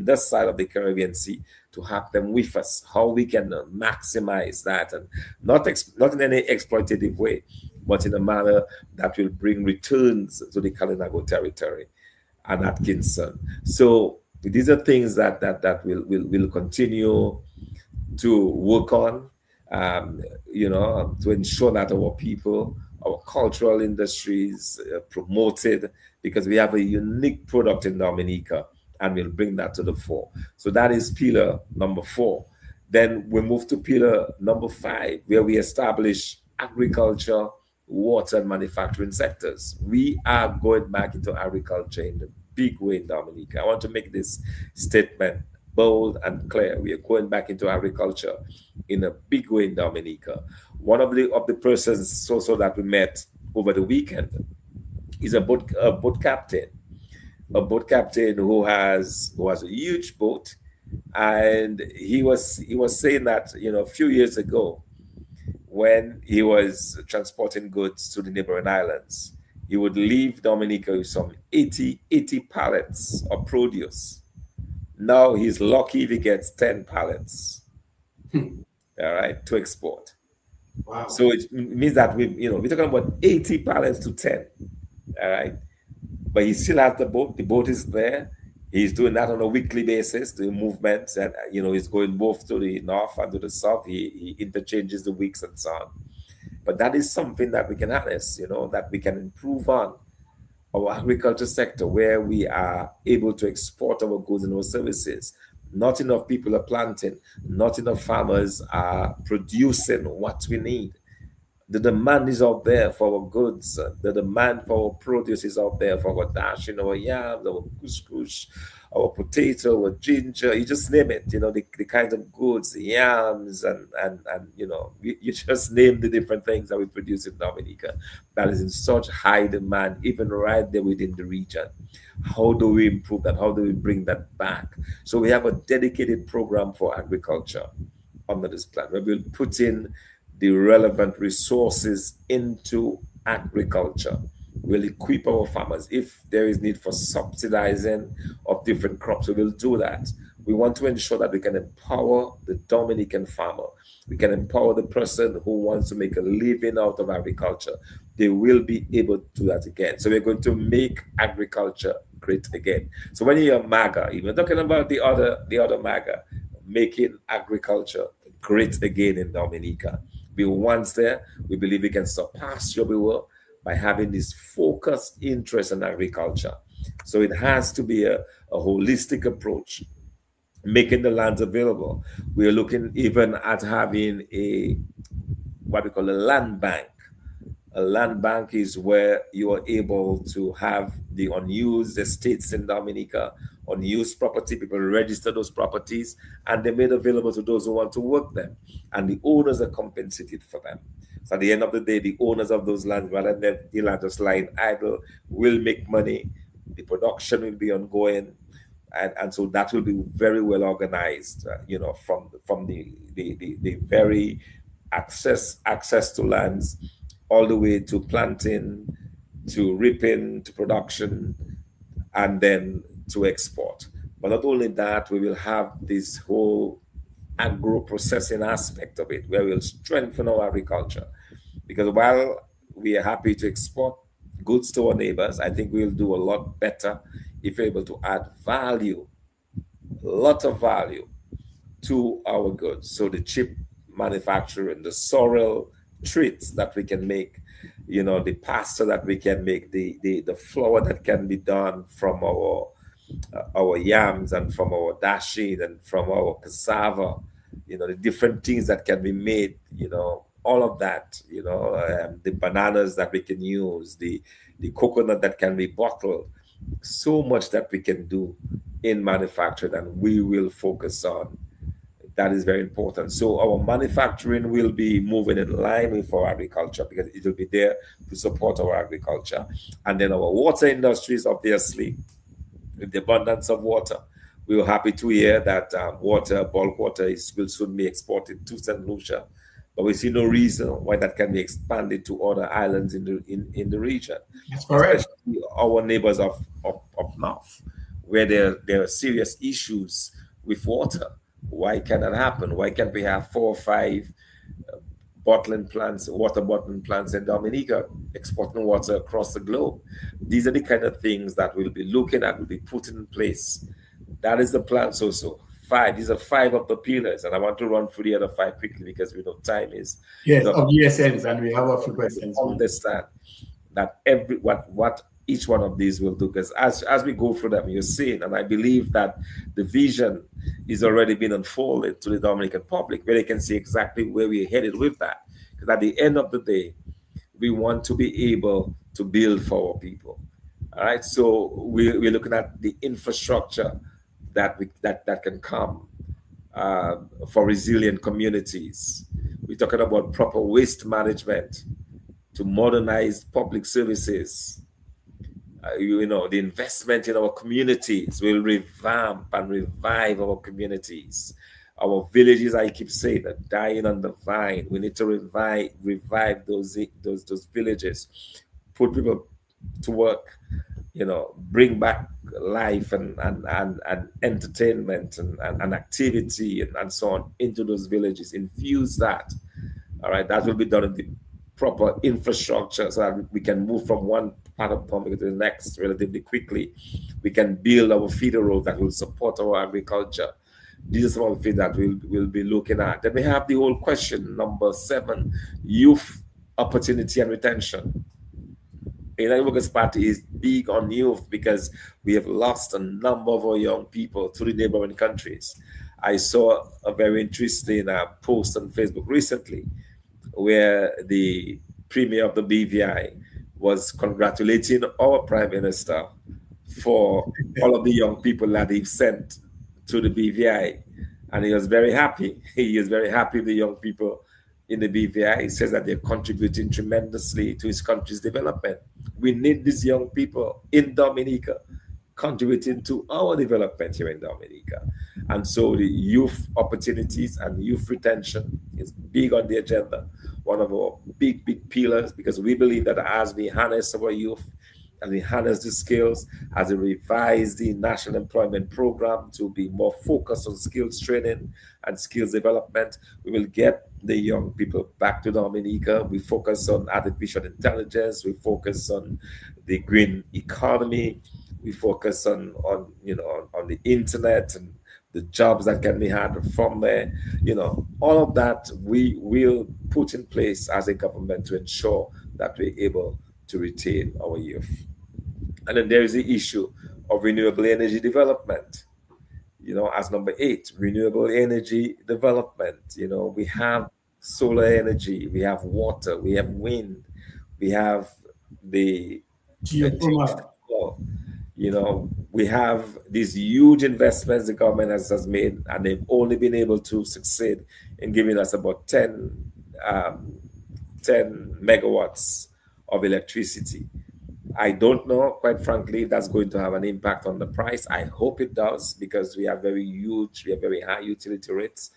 this side of the Caribbean Sea to have them with us. How we can maximize that, and not in any exploitative way, but in a manner that will bring returns to the Kalinago territory and Atkinson. So these are things that will continue to work on, to ensure that our people, our cultural industries promoted, because we have a unique product in Dominica and we'll bring that to the fore. So that is pillar number 4. Then we move to pillar number 5, where we establish agriculture, water, and manufacturing sectors. We are going back into agriculture in the big way in Dominica. I want to make this statement bold and clear. We are going back into agriculture in a big way in Dominica. One of the persons also that we met over the weekend is a boat captain, who has a huge boat, and he was saying that a few years ago, when he was transporting goods to the neighboring islands, he would leave Dominica with some 80 pallets of produce. Now he's lucky if he gets 10 pallets, all right, to export. Wow. So it means that we're talking about 80 pallets to 10, all right. But he still has the boat. The boat is there. He's doing that on a weekly basis, the movements, and he's going both to the north and to the south. He interchanges the weeks and so on. But that is something that we can harness, that we can improve on our agriculture sector, where we are able to export our goods and our services. Not enough people are planting, not enough farmers are producing what we need. The demand is out there for our goods. The demand for our produce is out there for our dashing, our yams, our couscous, our potato, our ginger. You just name it. The kind of goods, the yams, and you just name the different things that we produce in Dominica that is in such high demand, even right there within the region. How do we improve that? How do we bring that back? So we have a dedicated program for agriculture under this plan, where we'll put in the relevant resources into agriculture. We'll equip our farmers. If there is need for subsidizing of different crops, we will do that. We want to ensure that we can empower the Dominican farmer. We can empower the person who wants to make a living out of agriculture. They will be able to do that again. So we're going to make agriculture great again. So when you hear MAGA, even talking about the other MAGA, making agriculture great again in Dominica. We once there, we believe we can surpass your will by having this focused interest in agriculture. So it has to be a holistic approach, making the lands available. We are looking even at having what we call a land bank. A land bank is where you are able to have the unused estates in Dominica, unused property. People register those properties and they're made available to those who want to work them. And the owners are compensated for them. So at the end of the day, the owners of those lands, rather than the land just lying idle, will make money. The production will be ongoing. And so that will be very well organized, from the very access to lands, all the way to planting, to reaping, to production, and then to export. But not only that, we will have this whole agro-processing aspect of it, where we'll strengthen our agriculture. Because while we are happy to export goods to our neighbors, I think we'll do a lot better if we're able to add value, a lot of value, to our goods. So the chip manufacturing, the sorrel treats that we can make, the pasta that we can make, the flour that can be done from our yams and from our dasheen and from our cassava, the different things that can be made, all of that, the bananas that we can use, the coconut that can be bottled, so much that we can do in manufacturing, and we will focus on. That is very important. So our manufacturing will be moving in line with our agriculture, because it will be there to support our agriculture. And then our water industries, obviously, with the abundance of water. We were happy to hear that bulk water will soon be exported to St. Lucia. But we see no reason why that can be expanded to other islands in the region. That's correct. Especially our neighbors up north, where there are serious issues with water. Why can that happen? Why can't we have 4 or 5 bottling plants, water bottling plants in Dominica, exporting water across the globe. These are the kind of things that we'll be looking at, will be put in place. That is the plan, so. Five. These are five of the pillars, and I want to run through the other five quickly because we know time is Yes, up. of the essence, and we have a few questions. Understand that every what each one of these will do, because as we go through them, you're seeing, and I believe that the vision is already being unfolded to the Dominican public, where they can see exactly where we're headed with that. Because at the end of the day, we want to be able to build for our people. All right, so we're looking at the infrastructure that can come uh, for resilient communities. We're talking about proper waste management to modernize public services. The investment in our communities will revamp and revive our communities. Our villages, I keep saying, are dying on the vine. We need to revive those villages, put people to work, bring back life and entertainment and activity and so on into those villages, infuse that. All right, that will be done in the proper infrastructure so that we can move from one part of Dominica to the next relatively quickly. We can build our feeder roads that will support our agriculture. These are some of the things that we'll be looking at. Then we have the whole question, number 7, youth opportunity and retention. The United Workers' Party is big on youth because we have lost a number of our young people to the neighboring countries. I saw a very interesting post on Facebook recently where the premier of the BVI was congratulating our prime minister for all of the young people that he sent to the BVI. And he was very happy. He is very happy with the young people in the BVI. He says that they're contributing tremendously to his country's development. We need these young people in Dominica contributing to our development here in Dominica. And so the youth opportunities and youth retention is big on the agenda, one of our big pillars, because we believe that as we harness our youth, as we harness the skills, as we revise the National Employment Program to be more focused on skills training and skills development, we will get the young people back to Dominica. We focus on artificial intelligence, we focus on the green economy, we focus on the internet and the jobs that can be had from there. All of that we will put in place as a government to ensure that we're able to retain our youth. And then there is the issue of renewable energy development. As number 8, renewable energy development. We have solar energy, we have water, we have wind, we have the geothermal. We have these huge investments the government has made, and they've only been able to succeed in giving us about 10 megawatts of electricity. I don't know, quite frankly, if that's going to have an impact on the price. I hope it does, because we have very high utility rates.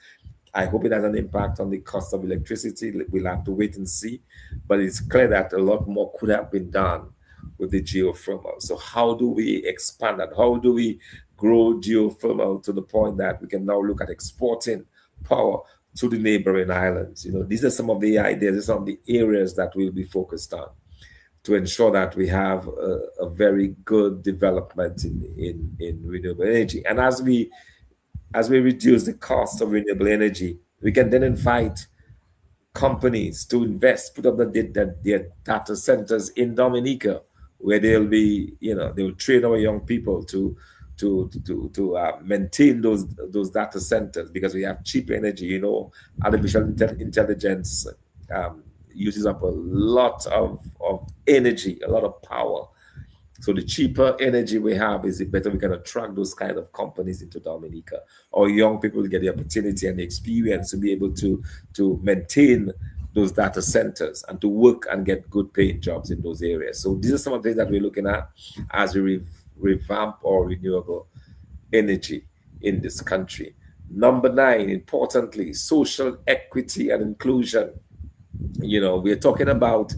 I hope it has an impact on the cost of electricity. We'll have to wait and see. But it's clear that a lot more could have been done with the geothermal. So how do we expand that? How do we grow geothermal to the point that we can now look at exporting power to the neighboring islands? These are some of the ideas, these are some of the areas that we'll be focused on to ensure that we have a very good development in renewable energy. And as we reduce the cost of renewable energy, we can then invite companies to invest, put up their data centers in Dominica, where they'll be, they'll train our young people to maintain those data centers, because we have cheap energy. Artificial intelligence uses up a lot of energy, a lot of power. So the cheaper energy we have, is the better we can attract those kind of companies into Dominica. Our young people get the opportunity and the experience to be able to maintain those data centers and to work and get good paying jobs in those areas. So these are some of the things that we're looking at as we revamp our renewable energy in this country. Number 9, importantly, social equity and inclusion. We're talking about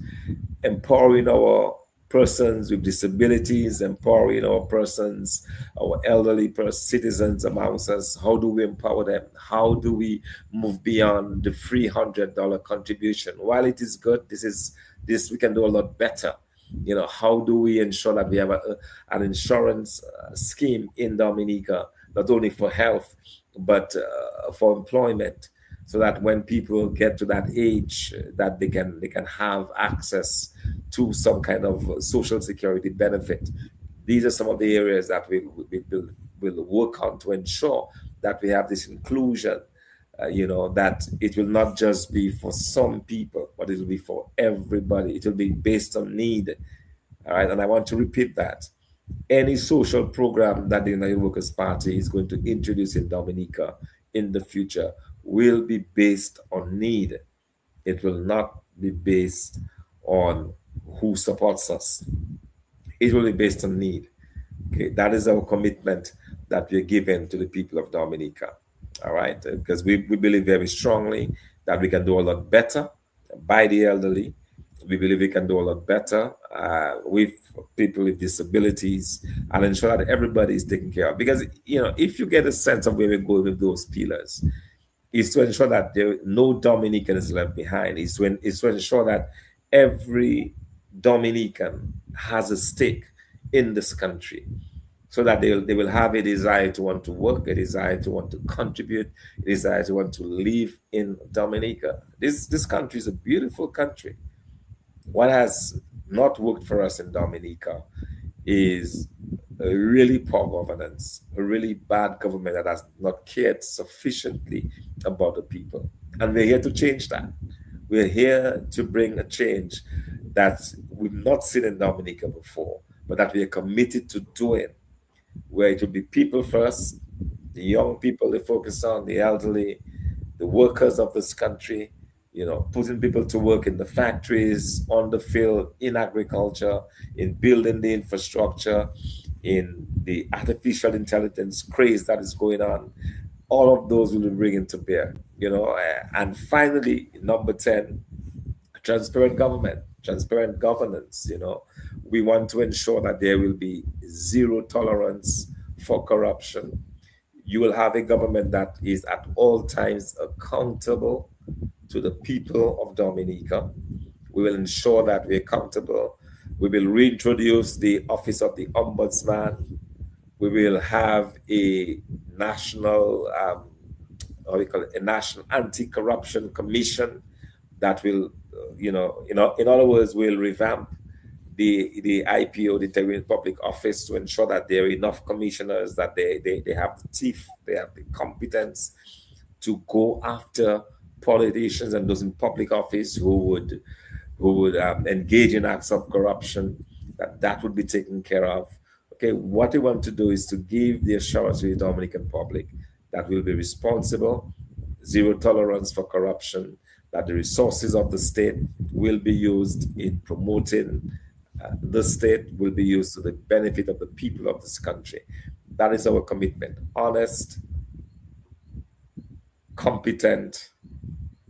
empowering our persons with disabilities, empowering our persons, our elderly citizens amongst us. How do we empower them? How do we move beyond the $300 contribution? While it is good, this we can do a lot better. How do we ensure that we have an insurance scheme in Dominica, not only for health, but for employment, so that when people get to that age, that they can have access to some kind of social security benefit. These are some of the areas that will work on to ensure that we have this inclusion. That it will not just be for some people, but it will be for everybody. It will be based on need. All right, and I want to repeat that. Any social program that the United Workers' Party is going to introduce in Dominica in the future will be based on need. It will not be based on who supports us. It will be based on need. Okay, that is our commitment that we're giving to the people of Dominica. All right, because we believe very strongly that we can do a lot better by the elderly. We believe we can do a lot better with people with disabilities, and ensure that everybody is taken care of. Because if you get a sense of where we're going with those pillars, is to ensure that no Dominican is left behind. Is to ensure that every Dominican has a stake in this country, so that they will have a desire to want to work, a desire to want to contribute, a desire to want to live in Dominica. This country is a beautiful country. What has not worked for us in Dominica is a really poor governance, a really bad government that has not cared sufficiently about the people. And we're here to change that. We're here to bring a change that we've not seen in Dominica before, but that we are committed to doing, where it will be people first, the young people they focus on, the elderly, the workers of this country, putting people to work in the factories, on the field, in agriculture, in building the infrastructure, in the artificial intelligence craze that is going on. All of those will be bringing to bear, And finally, number 10, transparent government, transparent governance. We want to ensure that there will be zero tolerance for corruption. You will have a government that is at all times accountable to the people of Dominica. We will ensure that we're accountable. We will reintroduce the office of the ombudsman. We will have a national, a national anti-corruption commission that will, in other words, will revamp the IPO, the Integrity Public Office, to ensure that there are enough commissioners, that they have the teeth, they have the competence to go after politicians and those in public office who would engage in acts of corruption, that would be taken care of. Okay, what we want to do is to give the assurance to the Dominican public that we'll be responsible, zero tolerance for corruption, that the resources of the state will be used in promoting the state, will be used to the benefit of the people of this country. That is our commitment. Honest, competent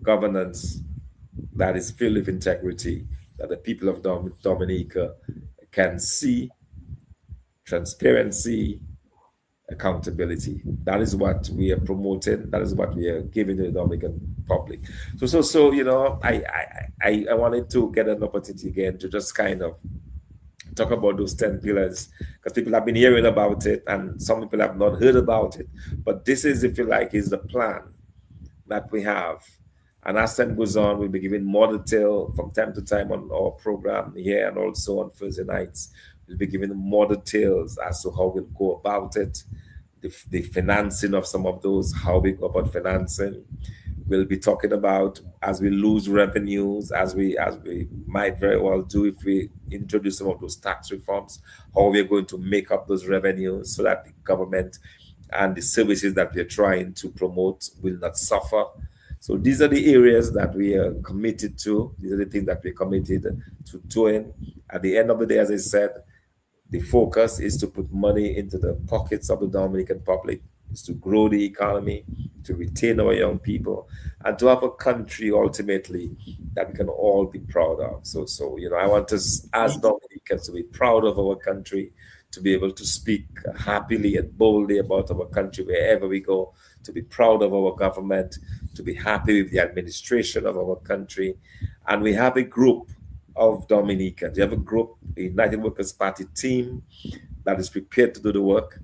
governance that is filled with integrity, that the people of Dominica can see, transparency, accountability. That is what we are promoting. That is what we are giving to the Dominican public. So I wanted to get an opportunity again to just kind of talk about those 10 pillars, because people have been hearing about it and some people have not heard about it. But this is, if you like, is the plan that we have. And as time goes on, we'll be giving more detail from time to time on our program here, and also on Thursday nights. We'll be giving more details as to how we'll go about it, the financing of some of those, how we go about financing. We'll be talking about, as we lose revenues, as we might very well do if we introduce some of those tax reforms, how we're going to make up those revenues so that the government and the services that we're trying to promote will not suffer. So these are the areas that we are committed to. These are the things that we're committed to doing. At the end of the day, as I said, the focus is to put money into the pockets of the Dominican public, is to grow the economy, to retain our young people, and to have a country ultimately that we can all be proud of. So I want us as Dominicans Dominicans to be proud of our country, to be able to speak happily and boldly about our country wherever we go, to be proud of our government, to be happy with the administration of our country. And we have a group of Dominicans. We have a group, the United Workers' Party team that is prepared to do the work.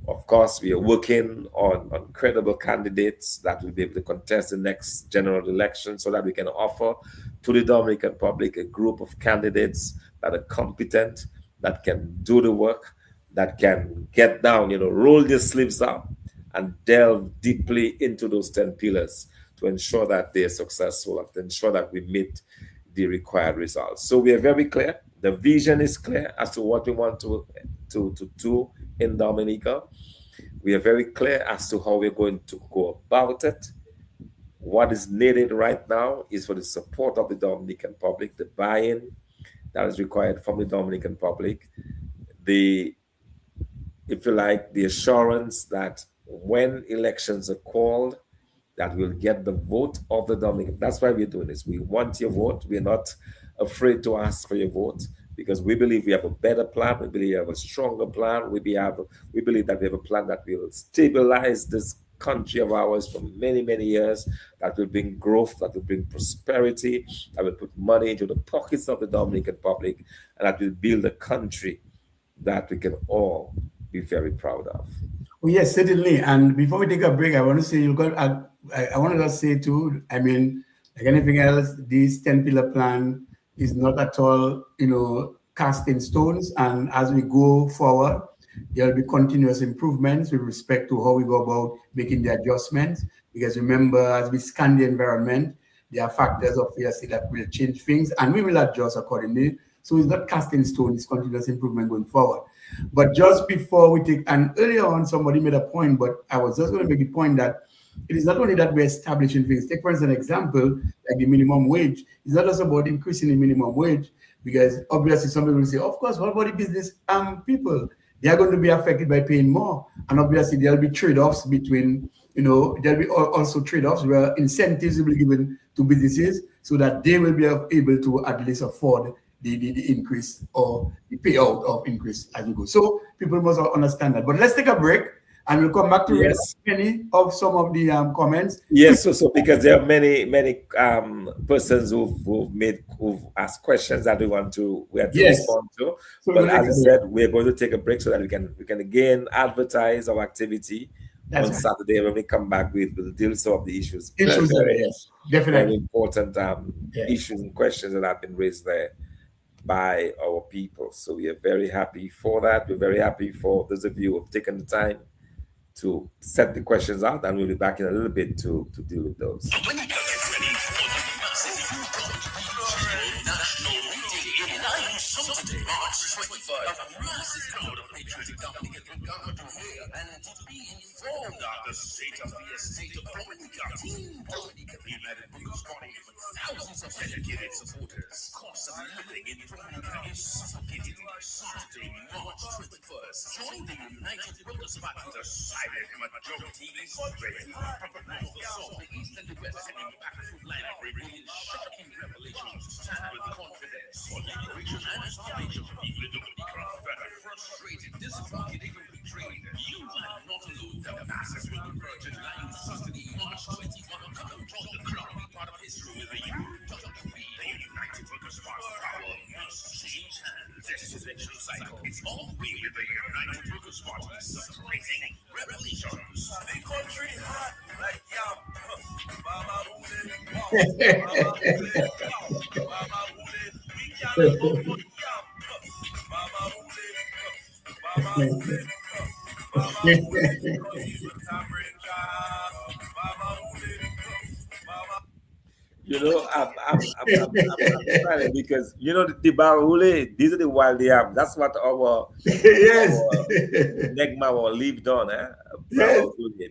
Of course, we are working on credible candidates that will be able to contest the next general election so that we can offer to the Dominican public a group of candidates that are competent, that can do the work, that can get down, roll their sleeves up and delve deeply into those 10 pillars to ensure that they're successful and to ensure that we meet the required results. So we are very clear. The vision is clear as to what we want to do in Dominica. We are very clear as to how we're going to go about it. What is needed right now is for the support of the Dominican public, the buy-in that is required from the Dominican public, if you like, the assurance that when elections are called, that we'll get the vote of the Dominican. That's why we're doing this. We want your vote. We're not afraid to ask for your vote because we believe we have a better plan. We believe we have a stronger plan. We believe that we have a plan that will stabilize this country of ours for many, many years, that will bring growth, that will bring prosperity, that will put money into the pockets of the Dominican public, and that will build a country that we can all be very proud of. Oh, yes, certainly. And before we take a break, I want to say I want to just say too, like anything else, this 10-pillar plan is not at all, cast in stones. And as we go forward, there'll be continuous improvements with respect to how we go about making the adjustments. Because remember, as we scan the environment, there are factors obviously that will change things and we will adjust accordingly. So it's not cast in stone, it's continuous improvement going forward. But just before we take, and earlier on somebody made a point, but I was just going to make the point that it is not only that we're establishing things. Take for instance an example, like the minimum wage. It's not just about increasing the minimum wage, because obviously some people will say, of course, what about the business people? They are going to be affected by paying more. And obviously there'll be trade-offs between, there'll be also trade-offs where incentives will be given to businesses so that they will be able to at least afford the increase or the payout of increase as we go. So people must understand that. But let's take a break and we'll come back to many of some of the comments. Yes, so because there are many persons who've asked questions that we have to respond to. So but as I said, we're going to take a break so that we can again advertise our activity. That's on Saturday when we come back, we'll deal with some of the issues. Yes, definitely. Very important issues and questions that have been raised there by our people. So we are very happy for that. We're very happy for those of you who have taken the time to set the questions out, and we'll be back in a little bit to deal with those. Saturday, March 25, a massive crowd of patriotic Dominicans will gather to hear and to be informed of the state of the estate of Dominica. Team Dominica, the United Workers' Party, with thousands of dedicated supporters. Cost of living in Dominica is suffocating. Saturday, March 21st, join the United Workers' Party, the silent majority is ready. From the south, the east, and the west, an impactful lineup revealing shocking revelations. Stand with confidence for liberation and salvation. People in Dominica are very frustrated, disappointed, even betrayed. You are not alone. The masses will converge in line Saturday, March 21. Come join the crowd, be part of history with the UWP. The United Workers' Party power must change hands. This election cycle, it's all we with the United Workers' Party. Surprising revelations. The country hot like yam. Mama Hule, Mama Hule, Mama Hule. We can't go for yam. Mama Hule, Mama Hule, Mama Hule. Mama Hule, Mama. I'm trying because the Barule, these are the wild yam. That's what our Negma or lived on,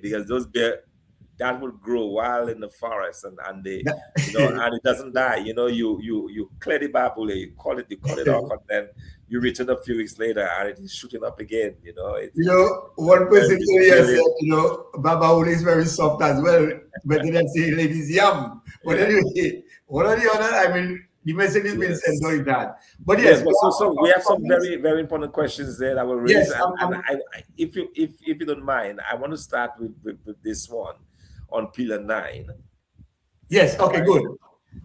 because those bear that will grow wild in the forest and they and it doesn't die. You clear the Barule, you call it off, and then you return a few weeks later and it is shooting up again. One person said, Barule is very soft as well, but they didn't say ladies yam. But anyway, what are the other? The message has been sent, Yes. don't that. But Yes, yes, but so we have some comments? very very important questions there that were raised, Yes, and if you don't mind, I want to start with this one on pillar 9. yes, All okay, right. good.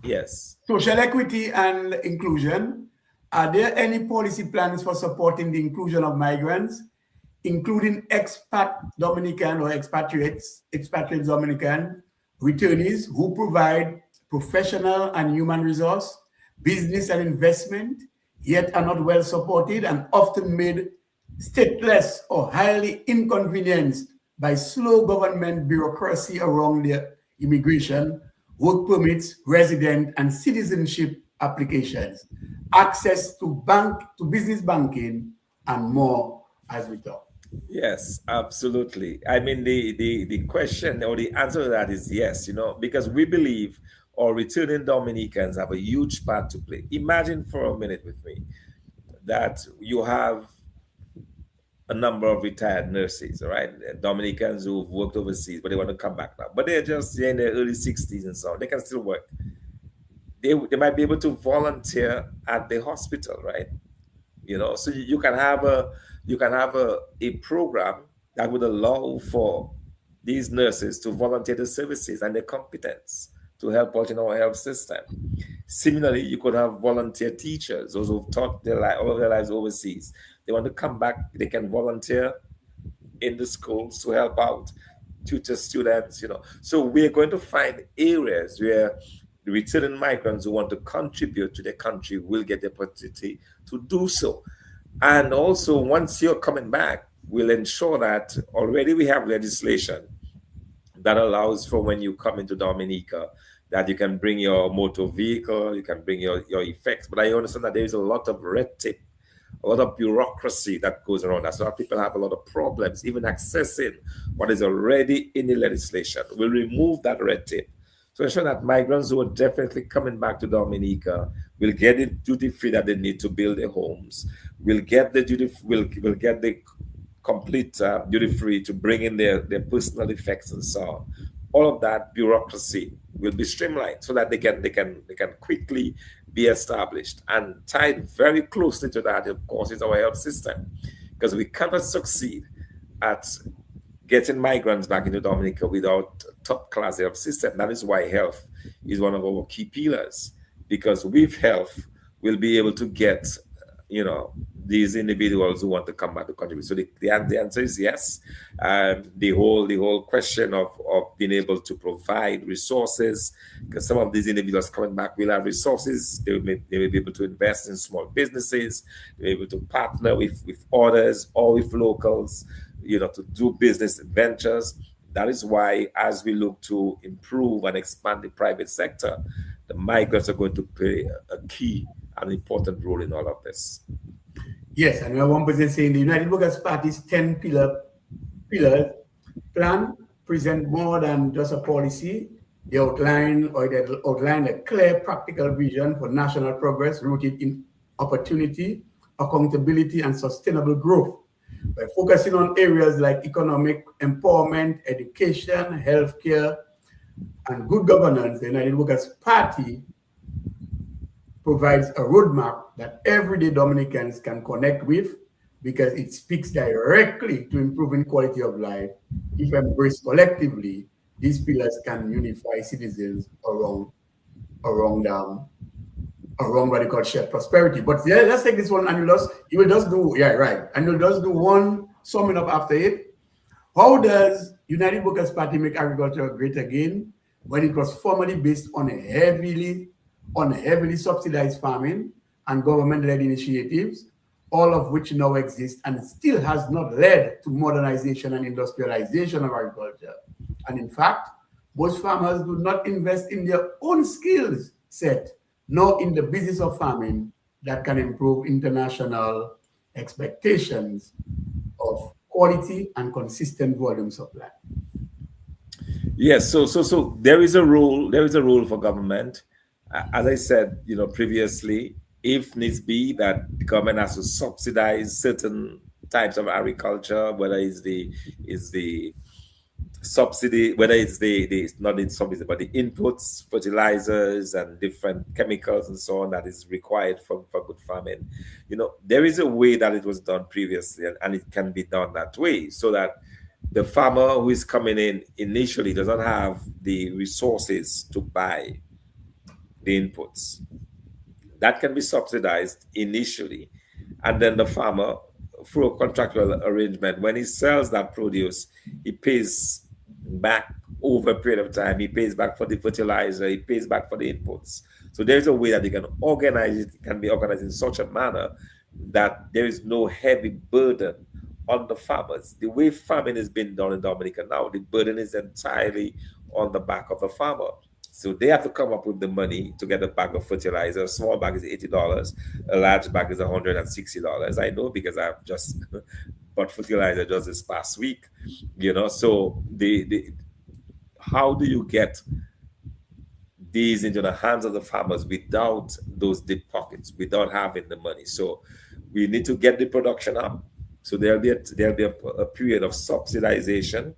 Yes. Social equity and inclusion. Are there any policy plans for supporting the inclusion of migrants, including expat Dominican or expatriate Dominican returnees who provide professional and human resource, business and investment, yet are not well supported and often made stateless or highly inconvenienced by slow government bureaucracy around their immigration, work permits, resident and citizenship applications, access to business banking, and more as we talk. Yes, absolutely. I mean, the question or the answer to that is yes, because we believe our returning Dominicans have a huge part to play. Imagine for a minute with me that you have a number of retired nurses, all right? Dominicans who've worked overseas, but they want to come back now. But they're just in their early 60s and so on. They can still work. They might be able to volunteer at the hospital, right? So you can have a program that would allow for these nurses to volunteer the services and their competence to help out in our health system. Similarly, you could have volunteer teachers, those who've taught all of their lives overseas. They want to come back, they can volunteer in the schools to help out, tutor students. So we're going to find areas where the returning migrants who want to contribute to their country will get the opportunity to do so. And also, once you're coming back, we'll ensure that already we have legislation that allows for when you come into Dominica that you can bring your motor vehicle, you can bring your effects. But I understand that there is a lot of red tape, a lot of bureaucracy that goes around that. So people have a lot of problems even accessing what is already in the legislation. We'll remove that red tape. So ensure that migrants who are definitely coming back to Dominica will get the duty free that they need to build their homes. Will get the will get the complete duty free to bring in their personal effects and so on. All of that bureaucracy will be streamlined so that they can quickly be established. And tied very closely to that, of course, is our health system, because we cannot succeed at getting migrants back into Dominica without a top-class health system. That is why health is one of our key pillars, because with health, we'll be able to get, these individuals who want to come back to contribute. So the answer is yes. The whole question of being able to provide resources, because some of these individuals coming back will have resources. They will be able to invest in small businesses. They'll be able to partner with others or with locals, to do business ventures. That is why, as we look to improve and expand the private sector, the migrants are going to play a key and important role in all of this. Yes, and one person saying the United Workers' Party's 10 pillars plan present more than just a policy. They outline a clear practical vision for national progress rooted in opportunity, accountability, and sustainable growth. By focusing on areas like economic empowerment, education, healthcare, and good governance, the United Workers' Party provides a roadmap that everyday Dominicans can connect with, because it speaks directly to improving quality of life. If embraced collectively, these pillars can unify citizens around what they call shared prosperity. But yeah, let's take this one, and you will just do, yeah, right. And you'll just do one summing up after it. How does United Workers' Party make agriculture great again when it was formerly based on a heavily subsidized farming and government-led initiatives, all of which now exist and still has not led to modernization and industrialization of agriculture? And in fact, most farmers do not invest in their own skills set, nor in the business of farming that can improve international expectations of quality and consistent volume supply. Yes, so there is a role for government. As I said, previously, if needs be, that the government has to subsidize certain types of agriculture, whether it's the subsidy, whether it's the not the subsidy, but the inputs, fertilizers, and different chemicals and so on that is required for good farming. There is a way that it was done previously, and it can be done that way, so that the farmer who is coming in initially doesn't have the resources to buy the inputs. That can be subsidized initially, and then the farmer, through a contractual arrangement, when he sells that produce, he pays back over a period of time. He pays back for the fertilizer, he pays back for the inputs. So there's a way that you can organize it. It can be organized in such a manner that there is no heavy burden on the farmers. The way farming is being done in Dominica now, the burden is entirely on the back of the farmer. So they have to come up with the money to get a bag of fertilizer. A small bag is $80. A large bag is $160. I know, because I've just bought fertilizer just this past week. So how do you get these into the hands of the farmers without those deep pockets, without having the money? So we need to get the production up. So there'll be a period of subsidization,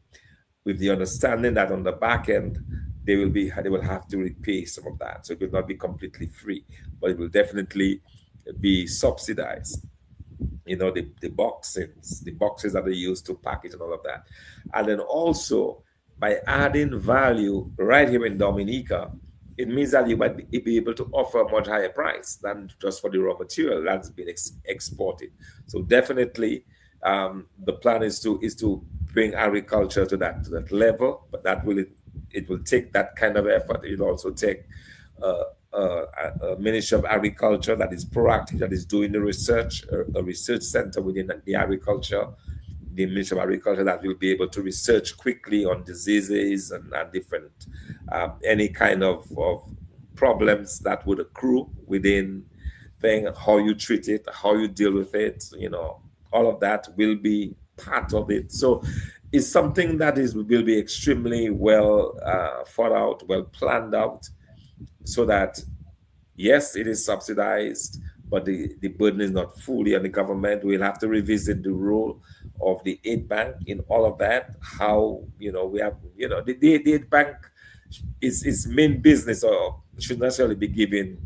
with the understanding that on the back end they will have to repay some of that. So it will not be completely free, but it will definitely be subsidized. The boxes that they use to package and all of that. And then also, by adding value right here in Dominica, it means that you might be able to offer a much higher price than just for the raw material that's been exported. So definitely, the plan is to bring agriculture to that level, but it will take that kind of effort. It will also take a Ministry of Agriculture that is proactive, that is doing the research, a research center within the agriculture, the Ministry of Agriculture that will be able to research quickly on diseases and different, any kind of problems that would accrue within thing, how you treat it, how you deal with it, all of that will be part of it. So it's something that will be extremely well thought out, well planned out, so that, yes, it is subsidized, but the burden is not fully on the government. We'll have to revisit the role of the aid bank in all of that. How, we have, the aid bank, its main business or should necessarily be giving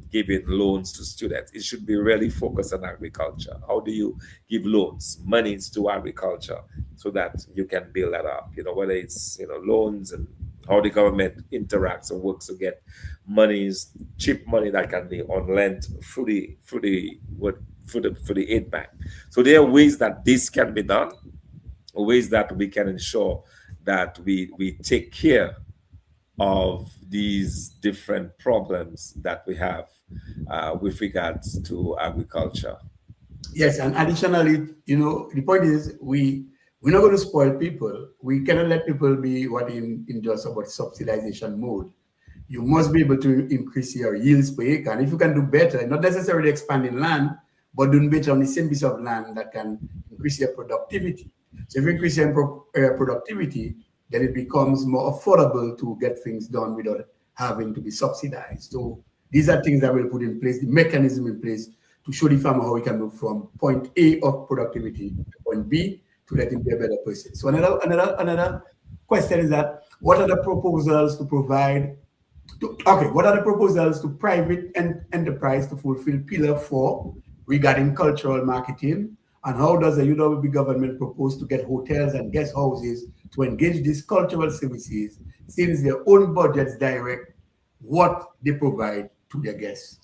loans to students. It should be really focused on agriculture. How do you give loans, monies to agriculture, so that you can build that up? Whether it's loans, and how the government interacts and works to get monies, cheap money that can be on lent through the aid bank. So there are ways that this can be done, ways that we can ensure that we take care of these different problems that we have with regards to agriculture. Yes, and additionally, the point is we're not going to spoil people. We cannot let people be what in just about subsidization mode. You must be able to increase your yields per acre. And if you can do better, not necessarily expanding land, but doing better on the same piece of land, that can increase your productivity. So if you increase your productivity, then it becomes more affordable to get things done without having to be subsidized. So these are things that we'll put in place, the mechanism in place, to show the farmer how we can move from point A of productivity to point B to let him be a better person. So another question is that, what are the proposals to provide? What are the proposals to private enterprise to fulfill Pillar 4 regarding cultural marketing? And how does the UWB government propose to get hotels and guest houses to engage these cultural services, since their own budgets direct what they provide to their guests?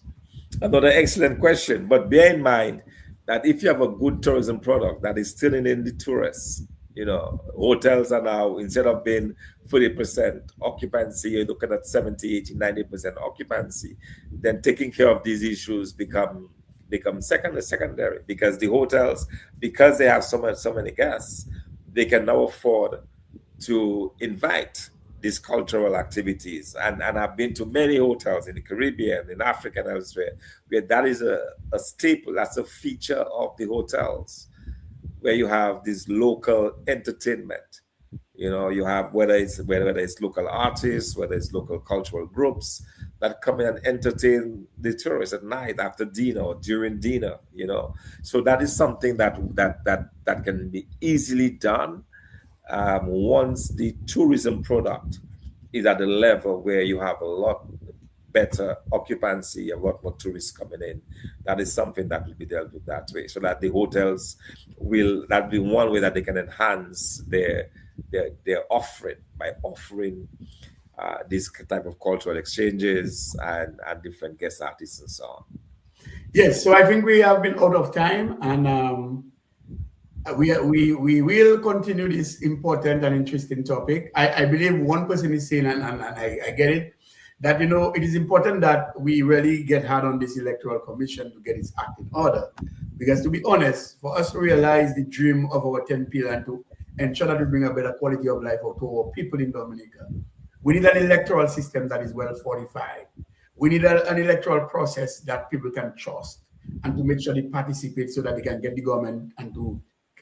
Another excellent question. But bear in mind that if you have a good tourism product that is still in the tourists, hotels are now, instead of being 30% occupancy, you're looking at 70, 80, 90% occupancy. Then taking care of these issues become secondary, because the hotels, because they have so many guests, they can now afford to invite these cultural activities. And I've been to many hotels in the Caribbean, in Africa, and elsewhere, where that is a staple, that's a feature of the hotels, where you have this local entertainment. You have, whether it's local artists, whether it's local cultural groups that come in and entertain the tourists at night, after dinner or during dinner. So that is something that can be easily done. once the tourism product is at the level where you have a lot better occupancy, a lot more tourists coming in, that is something that will be dealt with that way, so that the hotels will, that be one way that they can enhance their offering by offering this type of cultural exchanges and different guest artists and so on. Yes, so I think we have been out of time, and we will continue this important and interesting topic. I believe one person is saying, and I get it, that it is important that we really get hard on this electoral commission to get its act in order. Because to be honest, for us to realize the dream of our 10 pillar and to ensure that we bring a better quality of life to our people in Dominica, we need an electoral system that is well fortified. We need an electoral process that people can trust and to make sure they participate so that they can get the government and to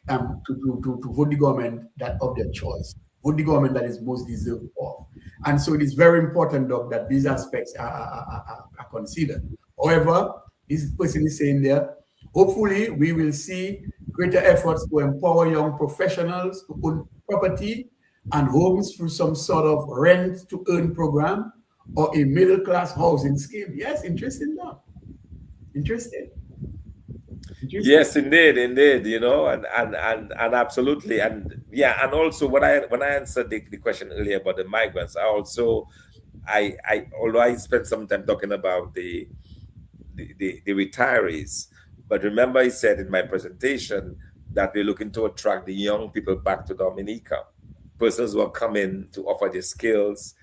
vote the government that of their choice, vote the government that is most deserving of. And so it is very important, Doc, that these aspects are considered. However, this person is saying there, hopefully we will see greater efforts to empower young professionals to own property and homes through some sort of rent to earn program or a middle class housing scheme. Yes, interesting, Doc. Interesting. Yes, indeed, and absolutely, and yeah, and also when I answered the question earlier about the migrants, I although I spent some time talking about the retirees, but remember I said in my presentation that we're looking to attract the young people back to Dominica, persons who are coming to offer their skills,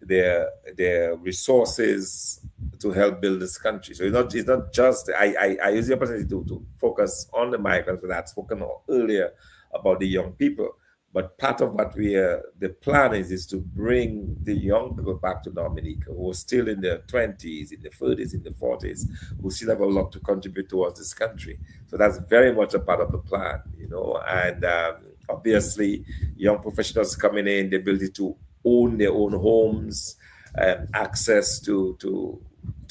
their resources to help build this country. So it's not just I use the opportunity to focus on the migrants, but I'd spoken earlier about the young people. But part of what the plan is to bring the young people back to Dominica who are still in their 20s, in their 30s, in their 40s, who still have a lot to contribute towards this country. So that's very much a part of the plan, and obviously young professionals coming in, the ability to own their own homes, access to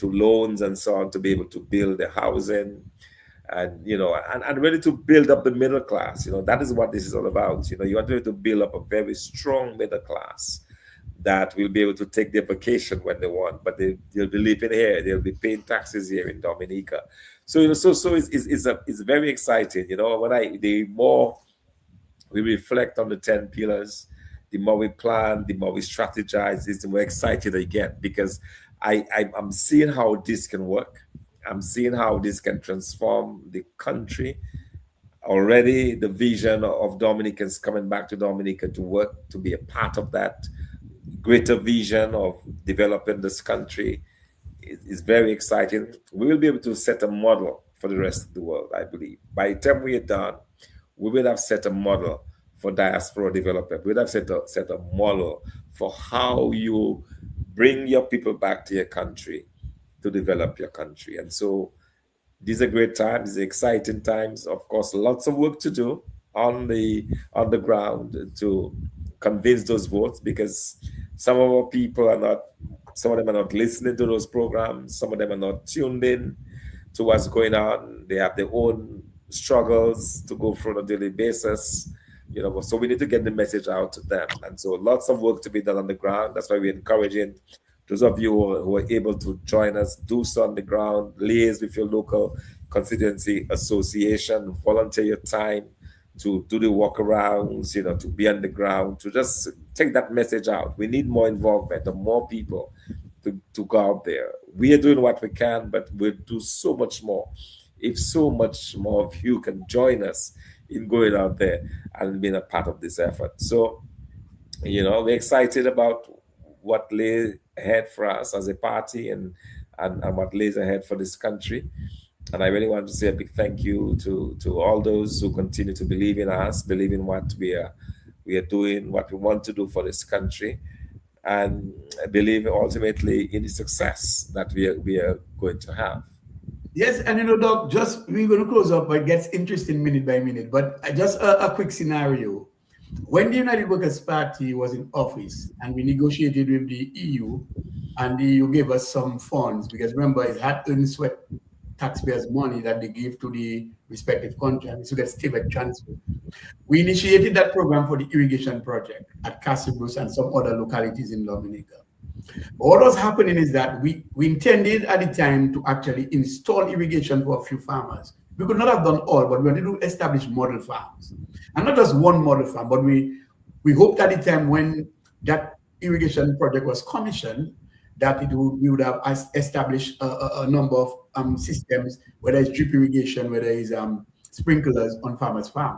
loans and so on, to be able to build the housing, and and ready to build up the middle class. That is what this is all about. You want to build up a very strong middle class that will be able to take their vacation when they want, but they'll be living here, they'll be paying taxes here in Dominica. So it's very exciting. The more we reflect on the 10 pillars, the more we plan, the more we strategize, the more excited I get, because I'm seeing how this can work. I'm seeing how this can transform the country. Already the vision of Dominicans coming back to Dominica to work, to be a part of that greater vision of developing this country is very exciting. We will be able to set a model for the rest of the world, I believe. By the time we are done, we will have set a model for diaspora development. We'll have set a model for how you bring your people back to your country to develop your country. And so these are great times, these are exciting times. Of course, lots of work to do on the ground to convince those votes, because some of our people some of them are not listening to those programs, some of them are not tuned in to what's going on. They have their own struggles to go through on a daily basis. So we need to get the message out to them. And so lots of work to be done on the ground. That's why we're encouraging those of you who are able to join us, do so on the ground, liaise with your local constituency association, volunteer your time to do the walkarounds, to be on the ground, to just take that message out. We need more involvement and more people to go out there. We are doing what we can, but we'll do so much more. If so much more of you can join us in going out there and being a part of this effort. So, we're excited about what lays ahead for us as a party and what lays ahead for this country. And I really want to say a big thank you to all those who continue to believe in us, believe in what we are doing, what we want to do for this country, and believe ultimately in the success that we are going to have. Yes, and Doc, we're going to close up, but it gets interesting minute by minute. But just a quick scenario. When the United Workers' Party was in office and we negotiated with the EU, and the EU gave us some funds, because remember, it had earned sweat taxpayers' money that they give to the respective country, and so get stable transfer. We initiated that program for the irrigation project at Casibrus and some other localities in Dominica. What was happening is that we intended at the time to actually install irrigation for a few farmers. We could not have done all, but we wanted to establish model farms. And not just one model farm, but we hoped at the time when that irrigation project was commissioned, that we would have established a number of systems, whether it's drip irrigation, whether it's sprinklers on farmers' farm.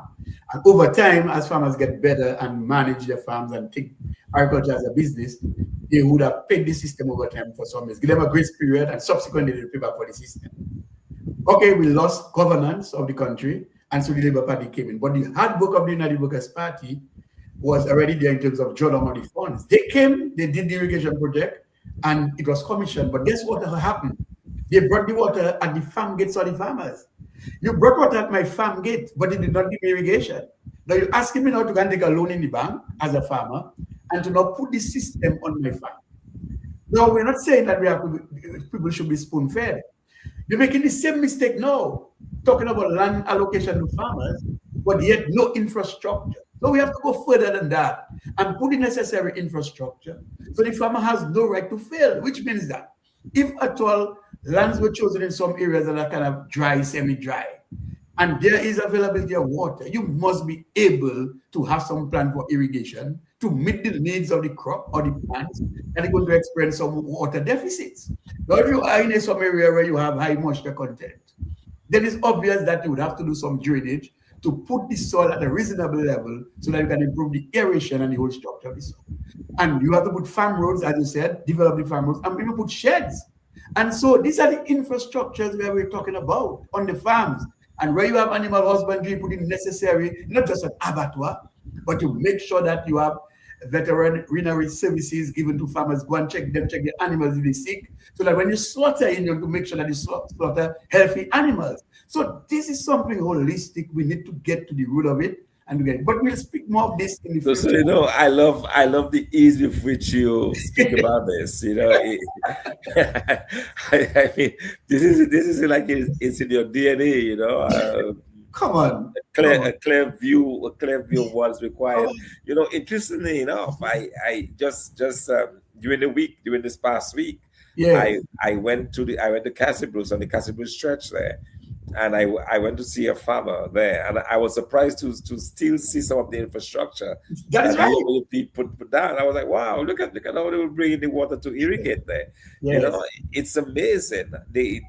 And over time, as farmers get better and manage their farms and take agriculture as a business, they would have paid the system over time for some years, give them a grace period, and subsequently they pay back for the system. Okay, we lost governance of the country, and so the Labour Party came in. But the hard work of the United Workers' Party was already there in terms of drawdown of the funds. They came, they did the irrigation project, and it was commissioned. But guess what happened? They brought the water at the farm gates of the farmers. You brought water at my farm gate, but it did not give me irrigation. Now you're asking me now to go and take a loan in the bank as a farmer and to not put the system on my farm. No, we're not saying that people should be spoon-fed. You're making the same mistake now, talking about land allocation to farmers, but yet no infrastructure. So we have to go further than that and put the necessary infrastructure so the farmer has no right to fail, which means that if at all lands were chosen in some areas that are kind of dry, semi-dry, and there is availability of water, you must be able to have some plan for irrigation to meet the needs of the crop or the plants that are going to experience some water deficits. Now, if you are in some area where you have high moisture content, then it's obvious that you would have to do some drainage to put the soil at a reasonable level so that you can improve the aeration and the whole structure of the soil. And you have to put farm roads, as you said, develop the farm roads, and even put sheds. And so these are the infrastructures where we're talking about on the farms. And where you have animal husbandry, put in necessary, not just an abattoir, but to make sure that you have veterinary services given to farmers, go and check the animals if they're sick, so that when you slaughter in, you have to make sure that you slaughter healthy animals. So this is something holistic. We need to get to the root of it. But we'll speak more of this in the future. So I love the ease with which you speak about this. I mean, this is like it's in your DNA. Come on. A clear view of what's required. Interestingly enough, I just during this past week, yes. I went to Casibrus on the Casibrus stretch there. And I went to see a farmer there, and I was surprised to still see some of the infrastructure that right. put down. I was like, wow, look at how they were bringing the water to irrigate there. Yes. It's amazing the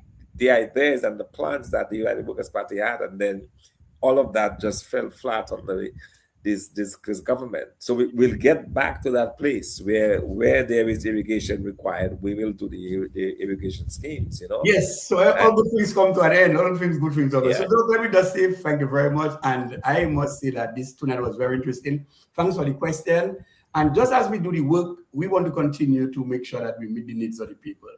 ideas and the plans that the United Workers' Party had, and then all of that just fell flat on this government. So we'll get back to that place where there is irrigation required. We will do the irrigation schemes, Yes, so all good things come to an end. All things, good things over. Yeah. So let me just say thank you very much. And I must say that this tonight was very interesting. Thanks for the question. And just as we do the work, we want to continue to make sure that we meet the needs of the people.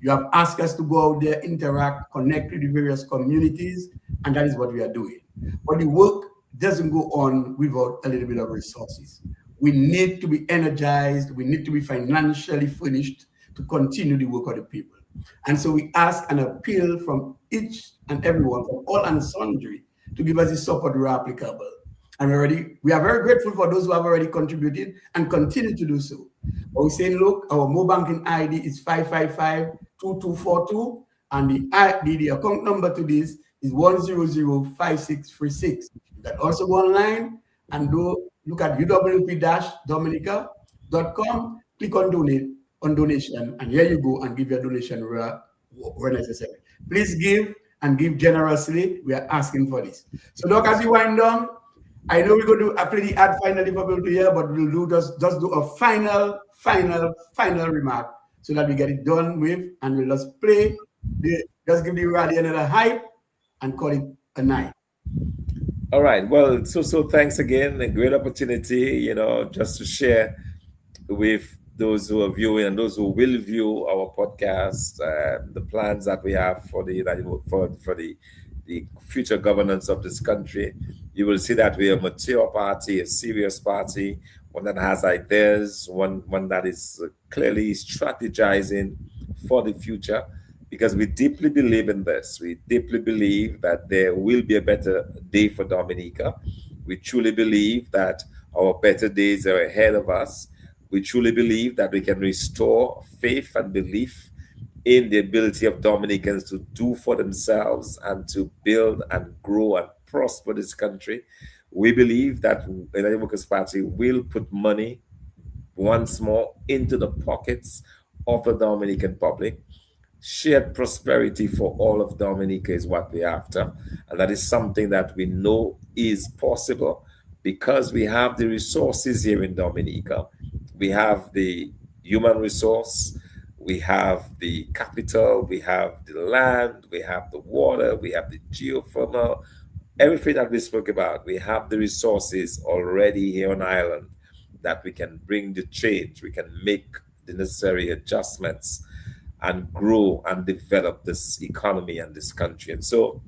You have asked us to go out there, interact, connect with the various communities, and that is what we are doing. But the work doesn't go on without a little bit of resources. We need to be energized. We need to be financially furnished to continue the work of the people. And so we ask and appeal from each and everyone, from all and sundry, to give us the support where applicable. And we are very grateful for those who have already contributed and continue to do so. But we say, look, our mobile banking ID is 555-2242, and the account number to this is 1005636. You can also go online and look at uwp-dominica.com, click on donation, and here you go and give your donation where necessary. Please give and give generously. We are asking for this. So look, as you wind down, I know we're going to play the ad finally for people to hear, but we'll just do a final remark so that we get it done with, and we'll just play, just give the rally another hype and call it a night. All right. Well, so thanks again. A great opportunity, just to share with those who are viewing and those who will view our podcast, the plans that we have for the future governance of this country. You will see that we are a mature party, a serious party, one that has ideas, one that is clearly strategizing for the future. because we deeply believe in this. We deeply believe that there will be a better day for Dominica. We truly believe that our better days are ahead of us. We truly believe that we can restore faith and belief in the ability of Dominicans to do for themselves and to build and grow and prosper this country. We believe that the United Workers' Party will put money once more into the pockets of the Dominican public. Shared prosperity for all of Dominica is what we're after. And that is something that we know is possible because we have the resources here in Dominica. We have the human resource, we have the capital, we have the land, we have the water, we have the geothermal, everything that we spoke about. We have the resources already here on island that we can bring the change, we can make the necessary adjustments and grow and develop this economy and this country. And so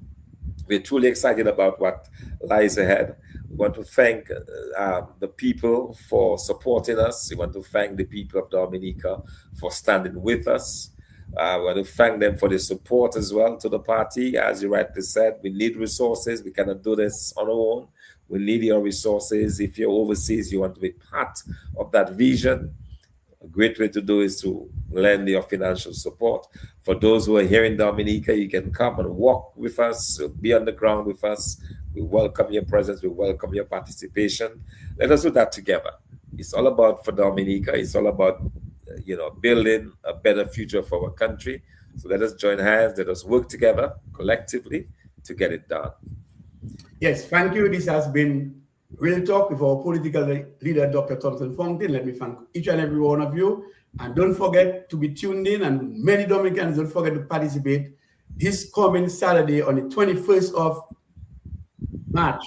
we're truly excited about what lies ahead. We want to thank the people for supporting us. We want to thank the people of Dominica for standing with us. We want to thank them for the support as well to the party. As you rightly said, we need resources. We cannot do this on our own. We need your resources. If you're overseas, you want to be part of that vision, a great way to do is to lend your financial support. For those who are here in Dominica, you can come and walk with us, be on the ground with us. We welcome your presence, we welcome your participation. Let us do that together. It's all about for Dominica, it's all about building a better future for our country. So let us join hands, let us work together collectively to get it done. Yes, thank you. This has been Real Talk with our political leader, Dr. Thomson Fontaine. Let me thank each and every one of you. And don't forget to be tuned in, and many Dominicans don't forget to participate this coming Saturday on the 21st of March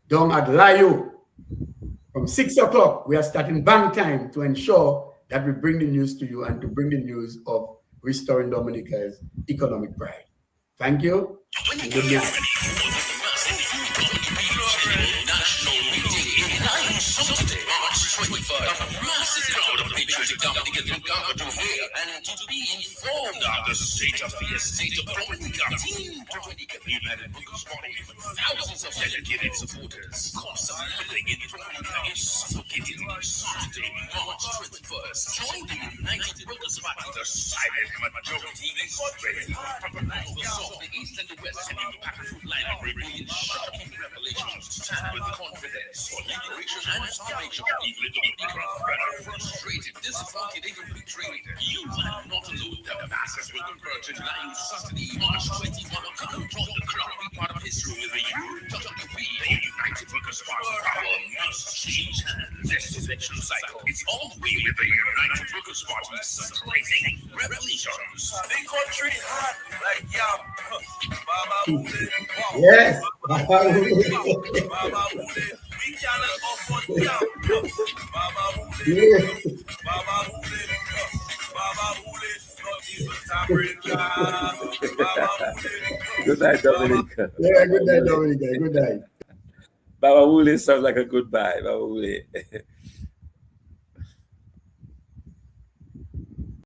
down at Layo. From 6 o'clock, we are starting bank time to ensure that we bring the news to you and to bring the news of restoring Dominica's economic pride. Thank you. And good night. Saturday, March 21st, a massive crowd of patriotic Dominicans will gather to hear and to be informed of the state of the estate of Dominica. Team Dominica, the United Workers' Party, thousands of dedicated supporters. Cost of living in Dominica is suffocating. Saturday, March 21st, join the United Workers' Party. The silent majority is ready. From the north, the south, the east, and the west, and the packed food lineup revealing shocking revelations. Stand with confidence for liberation and salvation of people in Dominica that are frustrated, disappointed, even betrayed. You are not alone. The masses will convert to Lion Saturday, March 21. Come and join the crowd, be part of history with the UWP, the United Workers' Party. Power must change hands. This election cycle, it's all the way with the United Workers' Party. Surprising revelations. The country hot like yam. Yes. We cannot afford yam. Yes. Good night, Dominica. Yeah, good night, Dominica. Good night. Baba Wule sounds like a goodbye. Baba Wule.